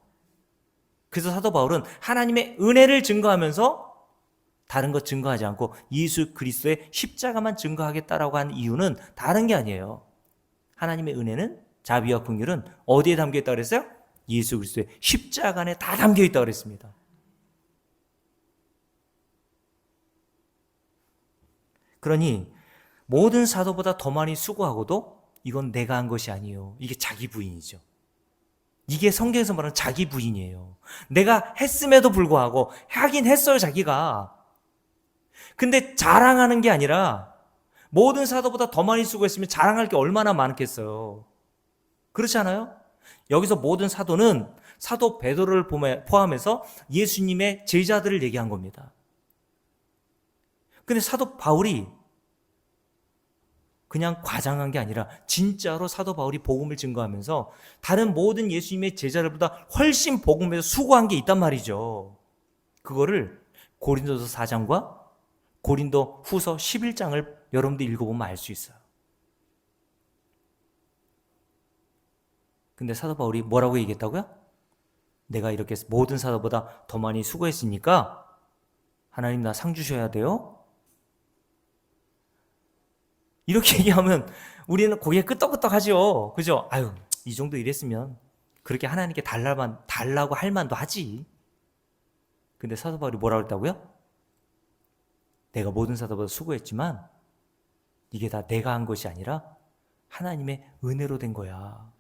S1: 그래서 사도 바울은 하나님의 은혜를 증거하면서 다른 것 증거하지 않고 예수 그리스도의 십자가만 증거하겠다라고 한 이유는 다른 게 아니에요. 하나님의 은혜는 자비와 긍휼은 어디에 담겨 있다고 그랬어요? 예수 그리스도의 십자가 안에 다 담겨 있다고 그랬습니다. 그러니 모든 사도보다 더 많이 수고하고도 이건 내가 한 것이 아니에요. 이게 자기 부인이죠. 이게 성경에서 말하는 자기 부인이에요. 내가 했음에도 불구하고 하긴 했어요, 자기가. 근데 자랑하는 게 아니라 모든 사도보다 더 많이 수고했으면 자랑할 게 얼마나 많겠어요. 그렇지 않아요? 여기서 모든 사도는 사도 베드로를 포함해서 예수님의 제자들을 얘기한 겁니다. 근데 사도 바울이 그냥 과장한 게 아니라 진짜로 사도 바울이 복음을 증거하면서 다른 모든 예수님의 제자들보다 훨씬 복음에서 수고한 게 있단 말이죠. 그거를 고린도서 4장과 고린도 후서 11장을 여러분들 읽어보면 알 수 있어요. 근데 사도 바울이 뭐라고 얘기했다고요? 내가 이렇게 모든 사도보다 더 많이 수고했으니까 하나님 나 상 주셔야 돼요? 이렇게 얘기하면 우리는 고개 끄덕끄덕하죠. 그죠? 아유, 이 정도 일했으면 그렇게 하나님께 달라고 할 만도 하지. 근데 사도 바울이 뭐라고 했다고요? 내가 모든 사도보다 수고했지만 이게 다 내가 한 것이 아니라 하나님의 은혜로 된 거야.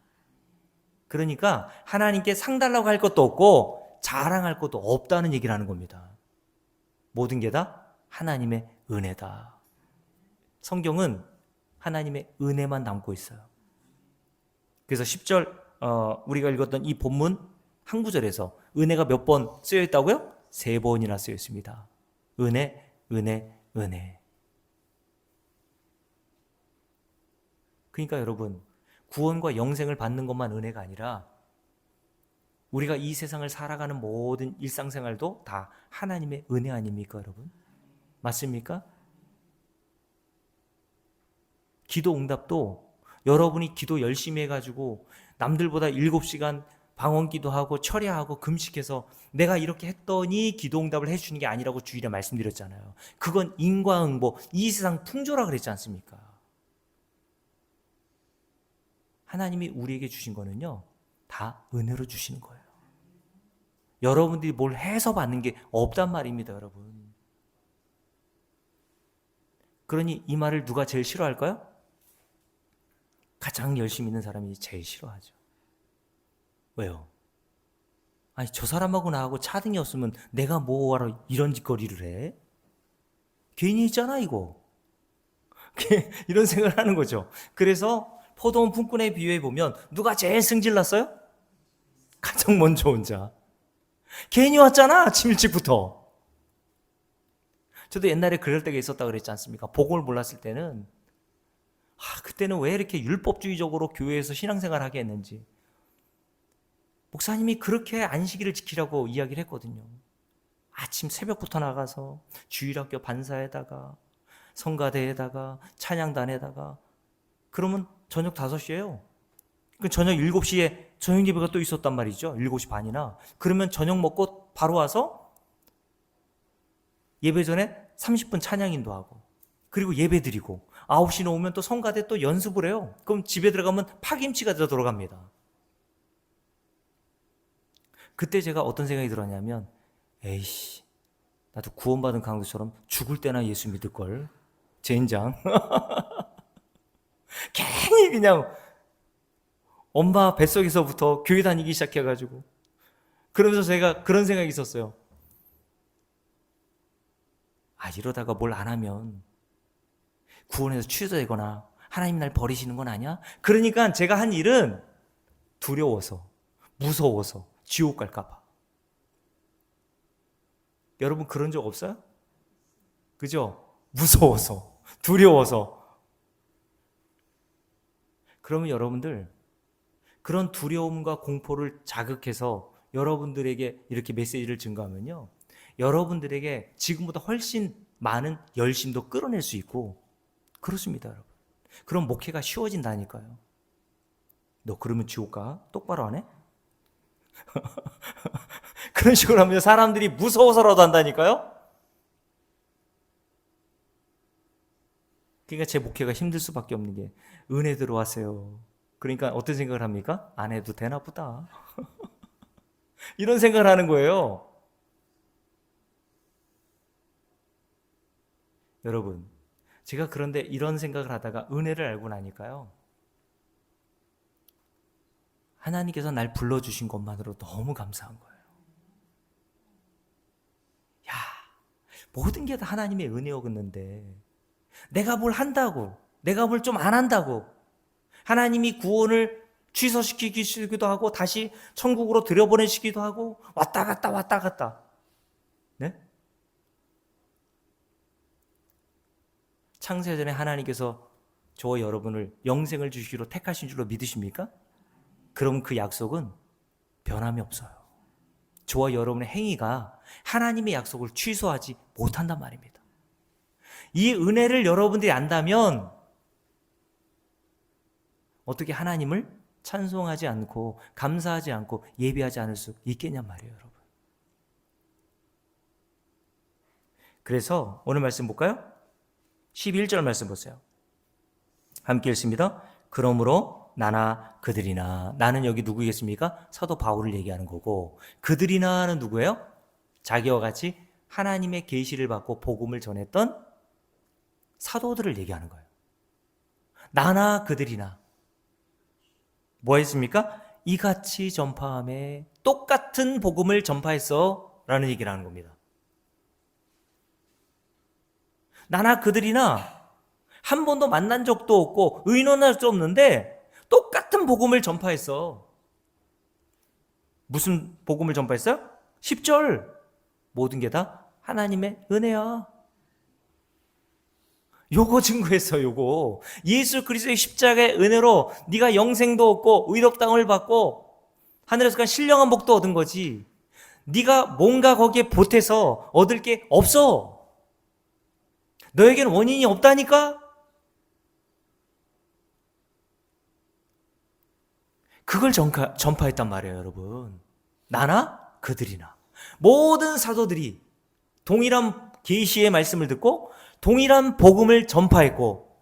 S1: 그러니까 하나님께 상 달라고 할 것도 없고 자랑할 것도 없다는 얘기를 하는 겁니다. 모든 게 다 하나님의 은혜다. 성경은 하나님의 은혜만 담고 있어요. 그래서 10절 우리가 읽었던 이 본문 한 구절에서 은혜가 몇 번 쓰여 있다고요? 3번이나 쓰여 있습니다. 은혜, 은혜, 은혜. 그러니까 여러분, 구원과 영생을 받는 것만 은혜가 아니라 우리가 이 세상을 살아가는 모든 일상생활도 다 하나님의 은혜 아닙니까, 여러분? 맞습니까? 기도 응답도 여러분이 기도 열심히 해가지고 남들보다 7시간 방언기도 하고 철야하고 금식해서 내가 이렇게 했더니 기도 응답을 해주는 게 아니라고 주일에 말씀드렸잖아요. 그건 인과응보, 이 세상 풍조라 그랬지 않습니까? 하나님이 우리에게 주신 거는요, 다 은혜로 주시는 거예요. 여러분들이 뭘 해서 받는 게 없단 말입니다, 여러분. 그러니 이 말을 누가 제일 싫어할까요? 가장 열심히 있는 사람이 제일 싫어하죠. 왜요? 아니, 저 사람하고 나하고 차등이 없으면 내가 뭐하러 이런 짓거리를 해? 괜히 있잖아, 이거. 이런 생각을 하는 거죠. 그래서 포도원 품꾼에 비유해 보면 누가 제일 승질났어요? 가장 먼저 온 자. 괜히 왔잖아, 아침 일찍부터. 저도 옛날에 그럴 때가 있었다고 그랬지 않습니까? 복음을 몰랐을 때는 그때는 왜 이렇게 율법주의적으로 교회에서 신앙생활을 하게 했는지. 목사님이 그렇게 안식일을 지키라고 이야기를 했거든요. 아침 새벽부터 나가서 주일학교 반사에다가 성가대에다가 찬양단에다가 그러면 저녁 5시예요. 저녁 7시에 저녁 예배가 또 있었단 말이죠. 7시 반이나. 그러면 저녁 먹고 바로 와서 예배 전에 30분 찬양 인도하고 그리고 예배 드리고 9시 오면 또 성가대 또 연습을 해요. 그럼 집에 들어가면 파김치가 들어갑니다. 그때 제가 어떤 생각이 들었냐면 에이씨, 나도 구원받은 강도처럼 죽을 때나 예수 믿을걸. 젠장. 괜히 그냥 엄마 뱃속에서부터 교회 다니기 시작해가지고 그러면서 제가 그런 생각이 있었어요. 이러다가 뭘 안 하면 구원에서 취소되거나 하나님 날 버리시는 건 아니야? 그러니까 제가 한 일은 두려워서, 무서워서 지옥 갈까 봐. 여러분 그런 적 없어요? 그죠? 무서워서, 두려워서. 그러면 여러분들 그런 두려움과 공포를 자극해서 여러분들에게 이렇게 메시지를 증거하면요, 여러분들에게 지금보다 훨씬 많은 열심도 끌어낼 수 있고 그렇습니다, 여러분. 그럼 목회가 쉬워진다니까요. 너 그러면 지옥 가? 똑바로 안 해? 그런 식으로 하면 사람들이 무서워서라도 한다니까요. 그러니까 제 목회가 힘들 수밖에 없는 게 은혜 들어왔어요. 그러니까 어떤 생각을 합니까? 안 해도 되나 보다. 이런 생각을 하는 거예요. 여러분, 제가 그런데 이런 생각을 하다가 은혜를 알고 나니까요, 하나님께서 날 불러주신 것만으로 너무 감사한 거예요. 야, 모든 게 다 하나님의 은혜였는데 내가 뭘 한다고, 내가 뭘 좀 안 한다고 하나님이 구원을 취소시키기도 하고 다시 천국으로 들여보내시기도 하고 왔다 갔다 왔다 갔다. 네? 창세전에 하나님께서 저와 여러분을 영생을 주시기로 택하신 줄로 믿으십니까? 그럼 그 약속은 변함이 없어요. 저와 여러분의 행위가 하나님의 약속을 취소하지 못한단 말입니다. 이 은혜를 여러분들이 안다면 어떻게 하나님을 찬송하지 않고 감사하지 않고 예배하지 않을 수 있겠냔 말이에요, 여러분. 그래서 오늘 말씀 볼까요? 11절 말씀 보세요. 함께 읽습니다. 그러므로 나나 그들이나, 나는 여기 누구겠습니까? 사도 바울을 얘기하는 거고, 그들이나는 누구예요? 자기와 같이 하나님의 계시를 받고 복음을 전했던 사도들을 얘기하는 거예요. 나나 그들이나 뭐 했습니까? 이같이 전파함에 똑같은 복음을 전파했어 라는 얘기를 하는 겁니다. 나나 그들이나 한 번도 만난 적도 없고 의논할 수 없는데 똑같은 복음을 전파했어. 무슨 복음을 전파했어요? 10절 모든 게 다 하나님의 은혜야. 요거 증거했어요. 요거 예수 그리스도의 십자가의 은혜로 네가 영생도 얻고 의롭다함을 받고 하늘에서 간 신령한 복도 얻은 거지. 네가 뭔가 거기에 보태서 얻을 게 없어. 너에게는 원인이 없다니까? 그걸 전파했단 말이에요, 여러분. 나나 그들이나 모든 사도들이 동일한 계시의 말씀을 듣고 동일한 복음을 전파했고,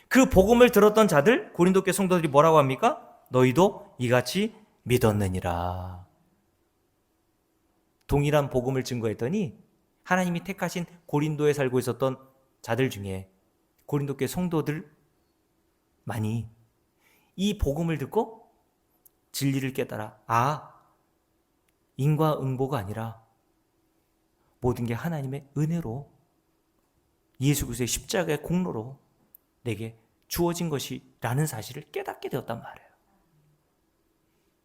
S1: 그 복음을 들었던 자들, 고린도 교회 성도들이 뭐라고 합니까? 너희도 이같이 믿었느니라. 동일한 복음을 증거했더니 하나님이 택하신 고린도에 살고 있었던 자들 중에 고린도 교회 성도들 많이 이 복음을 듣고 진리를 깨달아, 인과응보가 아니라 모든 게 하나님의 은혜로 예수 그리스도의 십자가의 공로로 내게 주어진 것이라는 사실을 깨닫게 되었단 말이에요.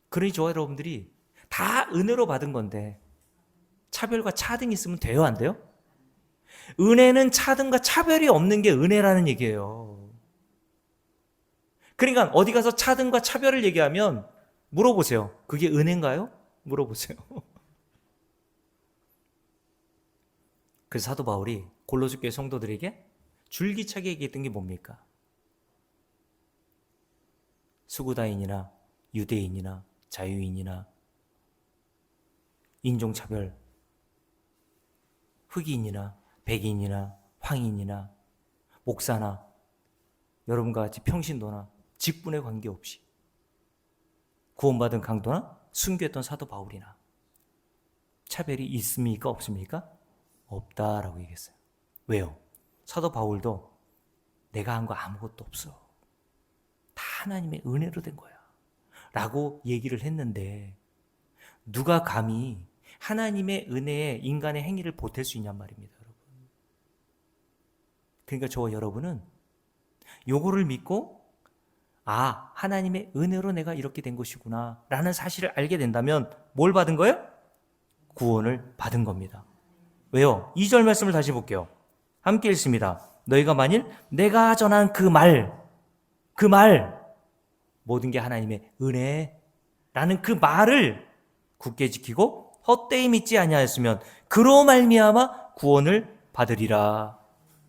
S1: 그러니 저와 여러분들이 다 은혜로 받은 건데 차별과 차등이 있으면 돼요, 안 돼요? 은혜는 차등과 차별이 없는 게 은혜라는 얘기예요. 그러니까 어디 가서 차등과 차별을 얘기하면 물어보세요. 그게 은혜인가요? 물어보세요. 그래서 사도 바울이 골로새 교회 성도들에게 줄기차게 얘기했던 게 뭡니까? 수구다인이나 유대인이나 자유인이나 인종차별, 흑인이나 백인이나 황인이나 목사나 여러분과 같이 평신도나 직분에 관계없이 구원받은 강도나 순교했던 사도 바울이나 차별이 있습니까? 없습니까? 없다라고 얘기했어요. 왜요? 사도 바울도 내가 한 거 아무것도 없어. 다 하나님의 은혜로 된 거야. 라고 얘기를 했는데 누가 감히 하나님의 은혜에 인간의 행위를 보탤 수 있냔 말입니다, 여러분. 그러니까 저와 여러분은 요거를 믿고 하나님의 은혜로 내가 이렇게 된 것이구나 라는 사실을 알게 된다면 뭘 받은 거예요? 구원을 받은 겁니다. 왜요? 2절 말씀을 다시 볼게요. 함께 읽습니다. 너희가 만일 내가 전한 그 말 모든 게 하나님의 은혜라는 그 말을 굳게 지키고 헛되이 믿지 아니하였으면 그로 말미암아 구원을 받으리라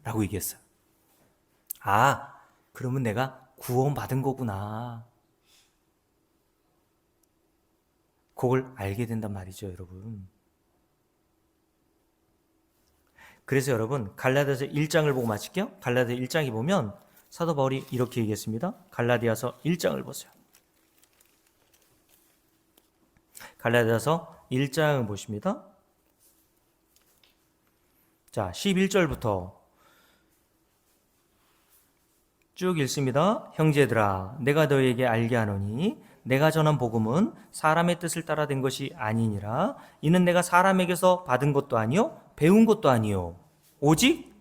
S1: 라고 얘기했어요. 그러면 내가 구원 받은 거구나. 그걸 알게 된단 말이죠, 여러분. 그래서 여러분 갈라디아서 1장을 보고 마칠게요. 갈라디아 1장에 보면 사도 바울이 이렇게 얘기했습니다. 갈라디아서 1장을 보세요. 갈라디아서 1장을 보십니다. 자, 11절부터 쭉 읽습니다. 형제들아, 내가 너희에게 알게 하노니 내가 전한 복음은 사람의 뜻을 따라 된 것이 아니니라. 이는 내가 사람에게서 받은 것도 아니요 배운 것도 아니요 오직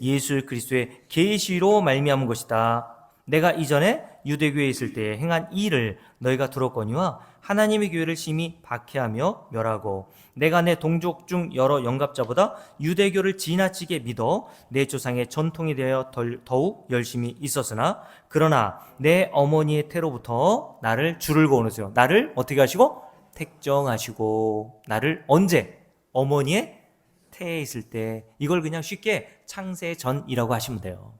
S1: 예수 그리스도의 계시로 말미암은 것이다. 내가 이전에 유대교에 있을 때에 행한 이 일을 너희가 들었거니와 하나님의 교회를 심히 박해하며 멸하고 내가 내 동족 중 여러 영갑자보다 유대교를 지나치게 믿어 내 조상의 전통에 대하여 더욱 열심히 있었으나 그러나 내 어머니의 태로부터 나를 줄을 그어놓으세요. 나를 어떻게 하시고? 택정하시고. 나를 언제? 어머니의 태에 있을 때. 이걸 그냥 쉽게 창세전이라고 하시면 돼요.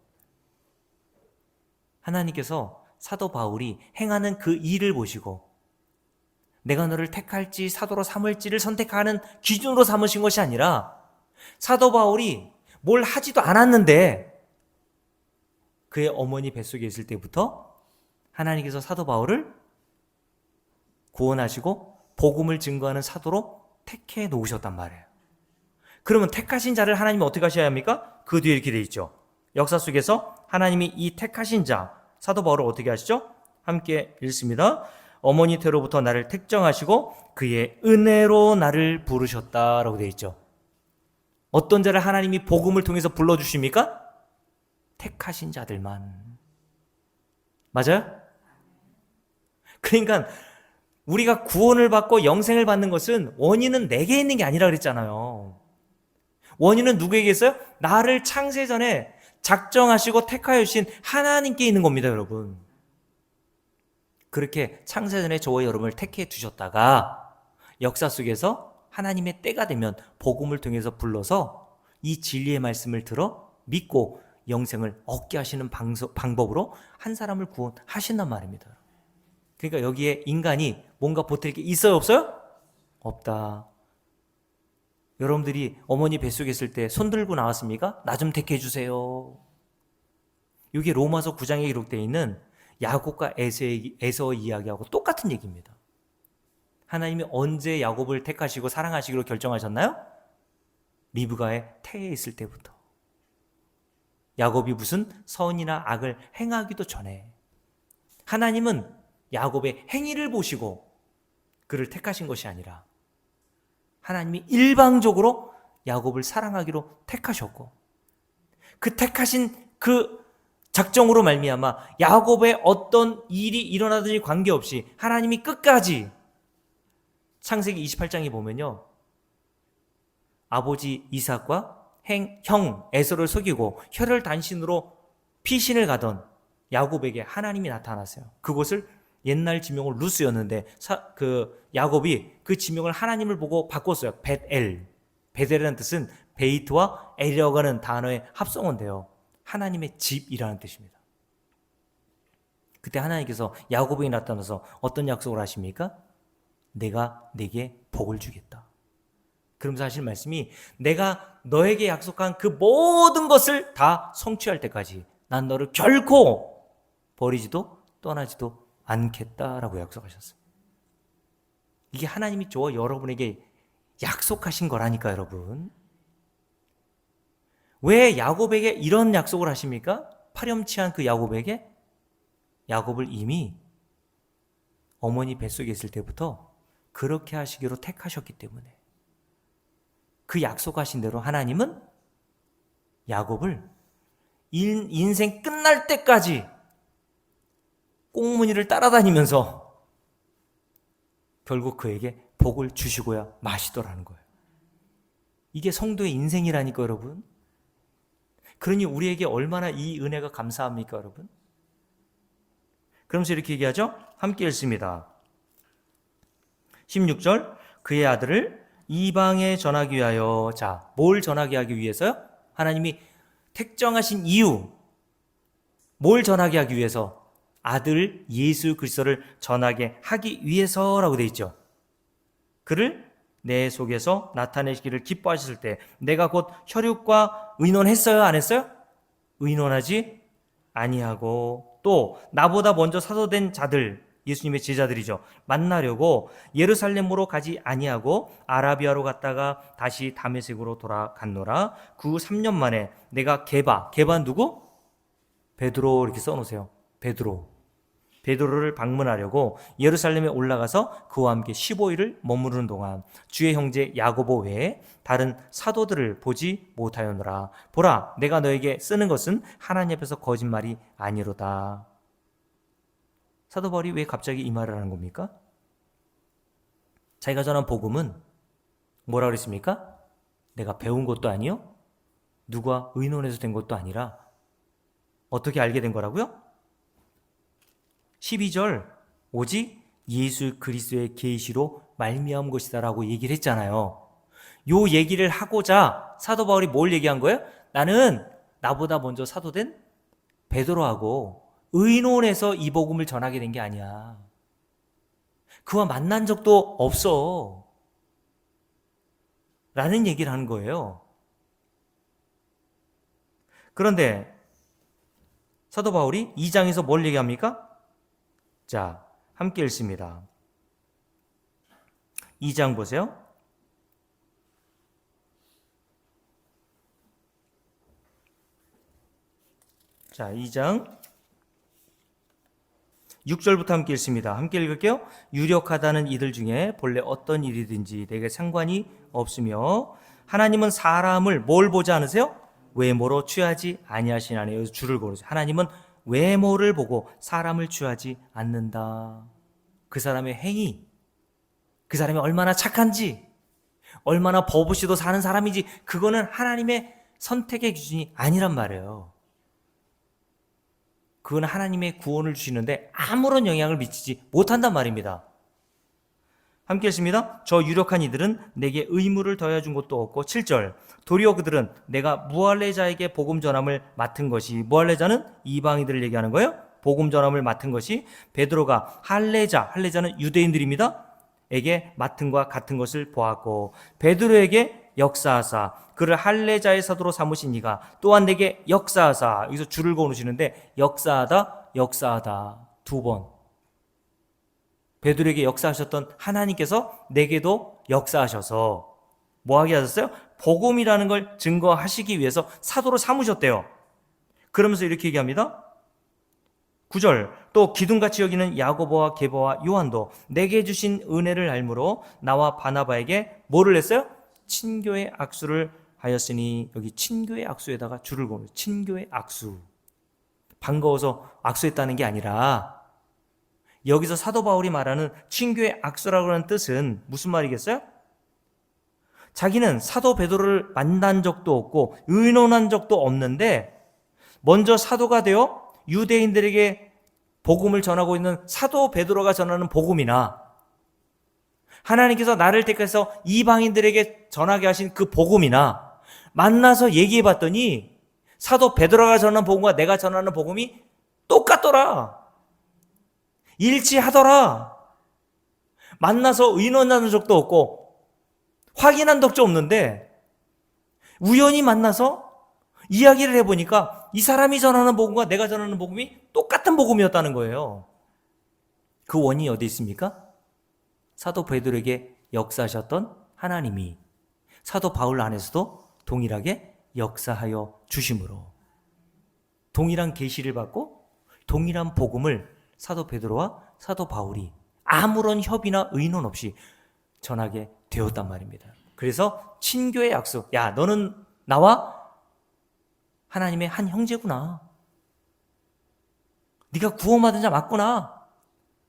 S1: 하나님께서 사도 바울이 행하는 그 일을 보시고 내가 너를 택할지 사도로 삼을지를 선택하는 기준으로 삼으신 것이 아니라 사도 바울이 뭘 하지도 않았는데 그의 어머니 뱃속에 있을 때부터 하나님께서 사도 바울을 구원하시고 복음을 증거하는 사도로 택해 놓으셨단 말이에요. 그러면 택하신 자를 하나님이 어떻게 하셔야 합니까? 그 뒤에 이렇게 돼 있죠. 역사 속에서 하나님이 이 택하신 자 사도 바울을 어떻게 하시죠? 함께 읽습니다. 어머니 태로부터 나를 택정하시고 그의 은혜로 나를 부르셨다라고 되어 있죠. 어떤 자를 하나님이 복음을 통해서 불러주십니까? 택하신 자들만. 맞아요? 그러니까 우리가 구원을 받고 영생을 받는 것은 원인은 내게 있는 게 아니라 그랬잖아요. 원인은 누구에게 있어요? 나를 창세전에 작정하시고 택하여 주신 하나님께 있는 겁니다, 여러분. 그렇게 창세전에 저와 여러분을 택해 두셨다가 역사 속에서 하나님의 때가 되면 복음을 통해서 불러서 이 진리의 말씀을 들어 믿고 영생을 얻게 하시는 방법으로 한 사람을 구원하신단 말입니다. 그러니까 여기에 인간이 뭔가 보탤 게 있어요, 없어요? 없다. 여러분들이 어머니 뱃속에 있을 때 손 들고 나왔습니까? 나 좀 택해 주세요. 이게 로마서 9장에 기록되어 있는 야곱과 에서의 이야기하고 똑같은 얘기입니다. 하나님이 언제 야곱을 택하시고 사랑하시기로 결정하셨나요? 리브가의 태에 있을 때부터. 야곱이 무슨 선이나 악을 행하기도 전에 하나님은 야곱의 행위를 보시고 그를 택하신 것이 아니라 하나님이 일방적으로 야곱을 사랑하기로 택하셨고 그 택하신 그 작정으로 말미암아 야곱의 어떤 일이 일어나든지 관계없이 하나님이 끝까지 창세기 28장에 보면요, 아버지 이삭과 형 에서를 속이고 혈혈단신으로 피신을 가던 야곱에게 하나님이 나타났어요. 그곳을 옛날 지명은 루스였는데 야곱이 그 지명을 하나님을 보고 바꿨어요. 벳엘. 벳엘이라는 뜻은 베이트와 엘이라고 하는 단어의 합성어인데요, 하나님의 집이라는 뜻입니다. 그때 하나님께서 야곱에게 나타나서 어떤 약속을 하십니까? 내가 내게 복을 주겠다. 그러면서 하실 말씀이 내가 너에게 약속한 그 모든 것을 다 성취할 때까지 난 너를 결코 버리지도 떠나지도 않겠다라고 약속하셨어요. 이게 하나님이 저와 여러분에게 약속하신 거라니까, 여러분. 왜 야곱에게 이런 약속을 하십니까? 파렴치한 그 야곱에게? 야곱을 이미 어머니 뱃속에 있을 때부터 그렇게 하시기로 택하셨기 때문에 그 약속하신 대로 하나님은 야곱을 인생 끝날 때까지 꽁무니를 따라다니면서 결국 그에게 복을 주시고야 마시더라는 거예요. 이게 성도의 인생이라니까, 여러분. 그러니 우리에게 얼마나 이 은혜가 감사합니까, 여러분? 그러면서 이렇게 얘기하죠. 함께 읽습니다. 16절, 그의 아들을 이방에 전하기 위하여. 자, 뭘 전하게 하기 위해서요? 하나님이 택정하신 이유, 뭘 전하게 하기 위해서? 아들 예수 그리스도를 전하게 하기 위해서라고 되어 있죠. 그를 내 속에서 나타내시기를 기뻐하셨을 때 내가 곧 혈육과 의논했어요? 안 했어요? 의논하지 아니하고 또 나보다 먼저 사도된 자들, 예수님의 제자들이죠, 만나려고 예루살렘으로 가지 아니하고 아라비아로 갔다가 다시 다메섹으로 돌아갔노라. 그 3년 만에 내가 게바 누구? 베드로 이렇게 써놓으세요. 베드로를 방문하려고 예루살렘에 올라가서 그와 함께 15일을 머무르는 동안 주의 형제 야고보 외에 다른 사도들을 보지 못하였노라. 보라, 내가 너에게 쓰는 것은 하나님 앞에서 거짓말이 아니로다. 사도 바울이 왜 갑자기 이 말을 하는 겁니까? 자기가 전한 복음은 뭐라 그랬습니까? 내가 배운 것도 아니요, 누가 의논해서 된 것도 아니라 어떻게 알게 된 거라고요? 12절 오직 예수 그리스도의 계시로 말미암은 것이다 라고 얘기를 했잖아요. 요 얘기를 하고자 사도 바울이 뭘 얘기한 거예요? 나는 나보다 먼저 사도된 베드로하고 의논해서 이 복음을 전하게 된 게 아니야. 그와 만난 적도 없어 라는 얘기를 하는 거예요. 그런데 사도 바울이 2장에서 뭘 얘기합니까? 자, 함께 읽습니다. 2장 보세요. 자, 2장 6절부터 함께 읽습니다. 함께 읽을게요. 유력하다는 이들 중에 본래 어떤 일이든지 내게 상관이 없으며 하나님은 사람을 뭘 보지 않으세요? 외모로 취하지 아니하시나니. 여기서 줄을 걸으세요. 하나님은 외모를 보고 사람을 취하지 않는다. 그 사람의 행위, 그 사람이 얼마나 착한지, 얼마나 버부시도 사는 사람인지, 그거는 하나님의 선택의 기준이 아니란 말이에요. 그건 하나님의 구원을 주시는데 아무런 영향을 미치지 못한단 말입니다. 함께 읽습니다. 저 유력한 이들은 내게 의무를 더해준 것도 없고. 7절 도리어 그들은 내가 무할례자에게 복음 전함을 맡은 것이, 무할례자는 이방인들을 얘기하는 거예요. 복음 전함을 맡은 것이 베드로가 할례자는 유대인들입니다. 에게 맡은 것과 같은 것을 보았고 베드로에게 역사하사 그를 할례자의 사도로 삼으신 이가 또한 내게 역사하사, 여기서 줄을 그으시는데 역사하다 두 번. 베드로에게 역사하셨던 하나님께서 내게도 역사하셔서 뭐하게 하셨어요? 복음이라는 걸 증거하시기 위해서 사도로 삼으셨대요. 그러면서 이렇게 얘기합니다. 9절 또 기둥같이 여기는 야고보와 게바와 요한도 내게 주신 은혜를 알므로 나와 바나바에게 뭐를 했어요? 친교의 악수를 하였으니. 여기 친교의 악수에다가 줄을 그어요. 친교의 악수. 반가워서 악수했다는 게 아니라 여기서 사도 바울이 말하는 친교의 악수라고 하는 뜻은 무슨 말이겠어요? 자기는 사도 베드로를 만난 적도 없고 의논한 적도 없는데 먼저 사도가 되어 유대인들에게 복음을 전하고 있는 사도 베드로가 전하는 복음이나 하나님께서 나를 택해서 이방인들에게 전하게 하신 그 복음이나 만나서 얘기해 봤더니 사도 베드로가 전하는 복음과 내가 전하는 복음이 똑같더라. 일치하더라. 만나서 의논하는 적도 없고 확인한 적도 없는데 우연히 만나서 이야기를 해보니까 이 사람이 전하는 복음과 내가 전하는 복음이 똑같은 복음이었다는 거예요. 그 원인이 어디 있습니까? 사도 베드로에게 역사하셨던 하나님이 사도 바울 안에서도 동일하게 역사하여 주심으로 동일한 계시를 받고 동일한 복음을 사도 베드로와 사도 바울이 아무런 협의나 의논 없이 전하게 되었단 말입니다. 그래서 친교의 약속, 야 너는 나와 하나님의 한 형제구나, 네가 구원받은 자 맞구나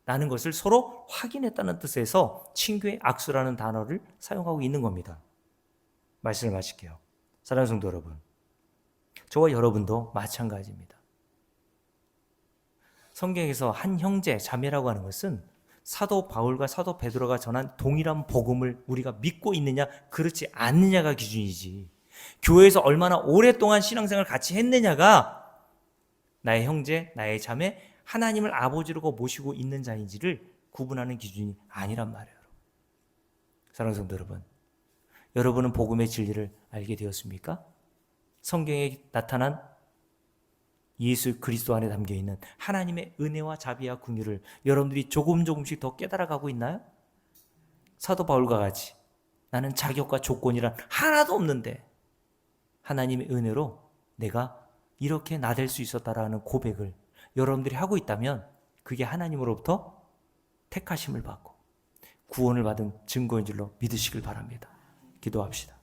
S1: 라는 것을 서로 확인했다는 뜻에서 친교의 악수라는 단어를 사용하고 있는 겁니다. 말씀을 마칠게요. 사랑하는 성도 여러분, 저와 여러분도 마찬가지입니다. 성경에서 한 형제, 자매라고 하는 것은 사도 바울과 사도 베드로가 전한 동일한 복음을 우리가 믿고 있느냐 그렇지 않느냐가 기준이지, 교회에서 얼마나 오랫동안 신앙생활을 같이 했느냐가 나의 형제, 나의 자매, 하나님을 아버지로 모시고 있는 자인지를 구분하는 기준이 아니란 말이에요. 사랑하는 성도 여러분, 여러분은 복음의 진리를 알게 되었습니까? 성경에 나타난 예수 그리스도 안에 담겨있는 하나님의 은혜와 자비와 긍휼을 여러분들이 조금씩 더 깨달아가고 있나요? 사도 바울과 같이 나는 자격과 조건이란 하나도 없는데 하나님의 은혜로 내가 이렇게 나댈 수 있었다라는 고백을 여러분들이 하고 있다면 그게 하나님으로부터 택하심을 받고 구원을 받은 증거인 줄로 믿으시길 바랍니다. 기도합시다.